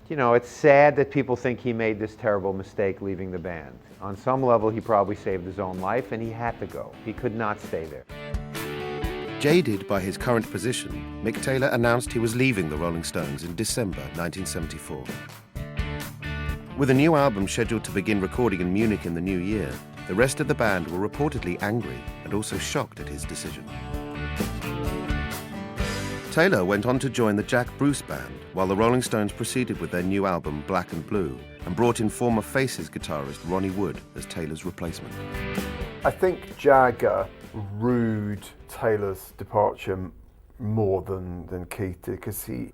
it's sad that people think he made this terrible mistake leaving the band. On some level, he probably saved his own life, and he had to go. He could not stay there. Jaded by his current position, Mick Taylor announced he was leaving the Rolling Stones in December 1974. With a new album scheduled to begin recording in Munich in the new year, the rest of the band were reportedly angry and also shocked at his decision. Taylor went on to join the Jack Bruce Band, while the Rolling Stones proceeded with their new album Black and Blue, and brought in former Faces guitarist Ronnie Wood as Taylor's replacement. I think Jagger rued Taylor's departure more than Keith did, because he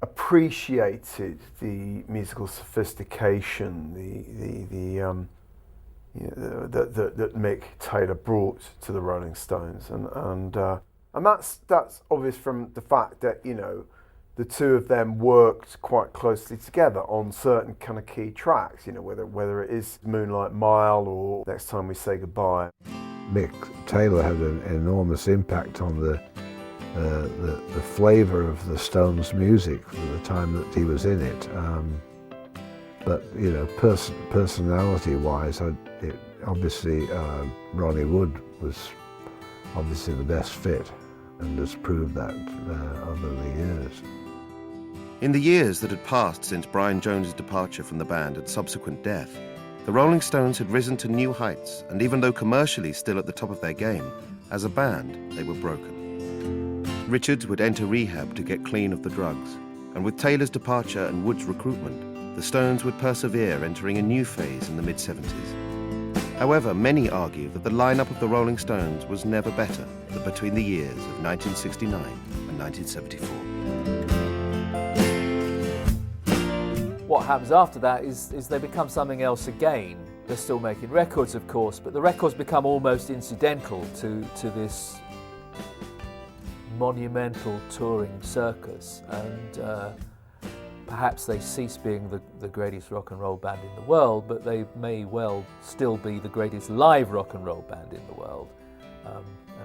appreciated the musical sophistication, that Mick Taylor brought to the Rolling Stones, and that's obvious from the fact that, you know, the two of them worked quite closely together on certain kind of key tracks, you know, whether it is Moonlight Mile or Next Time We Say Goodbye. Mick Taylor had an enormous impact on the flavour of the Stones' music for the time that he was in it. But, you know, personality-wise, obviously Ronnie Wood was obviously the best fit, and has proved that over the years. In the years that had passed since Brian Jones's departure from the band and subsequent death, the Rolling Stones had risen to new heights, and even though commercially still at the top of their game, as a band, they were broken. Richards would enter rehab to get clean of the drugs, and with Taylor's departure and Wood's recruitment, the Stones would persevere, entering a new phase in the mid-70s. However, many argue that the lineup of the Rolling Stones was never better than between the years of 1969 and 1974. What happens after that is they become something else again. They're still making records, of course, but the records become almost incidental to this monumental touring circus, and perhaps they cease being the greatest rock and roll band in the world, but they may well still be the greatest live rock and roll band in the world. And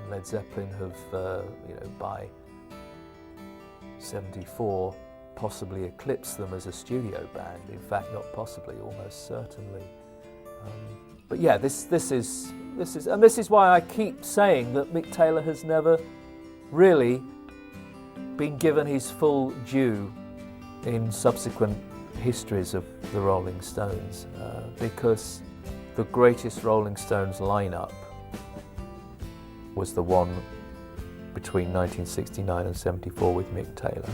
Led Zeppelin have, by 74, possibly eclipsed them as a studio band. In fact, not possibly, almost certainly. But yeah, this is why I keep saying that Mick Taylor has never really been given his full due in subsequent histories of the Rolling Stones, because the greatest Rolling Stones lineup was the one between 1969 and 74 with Mick Taylor.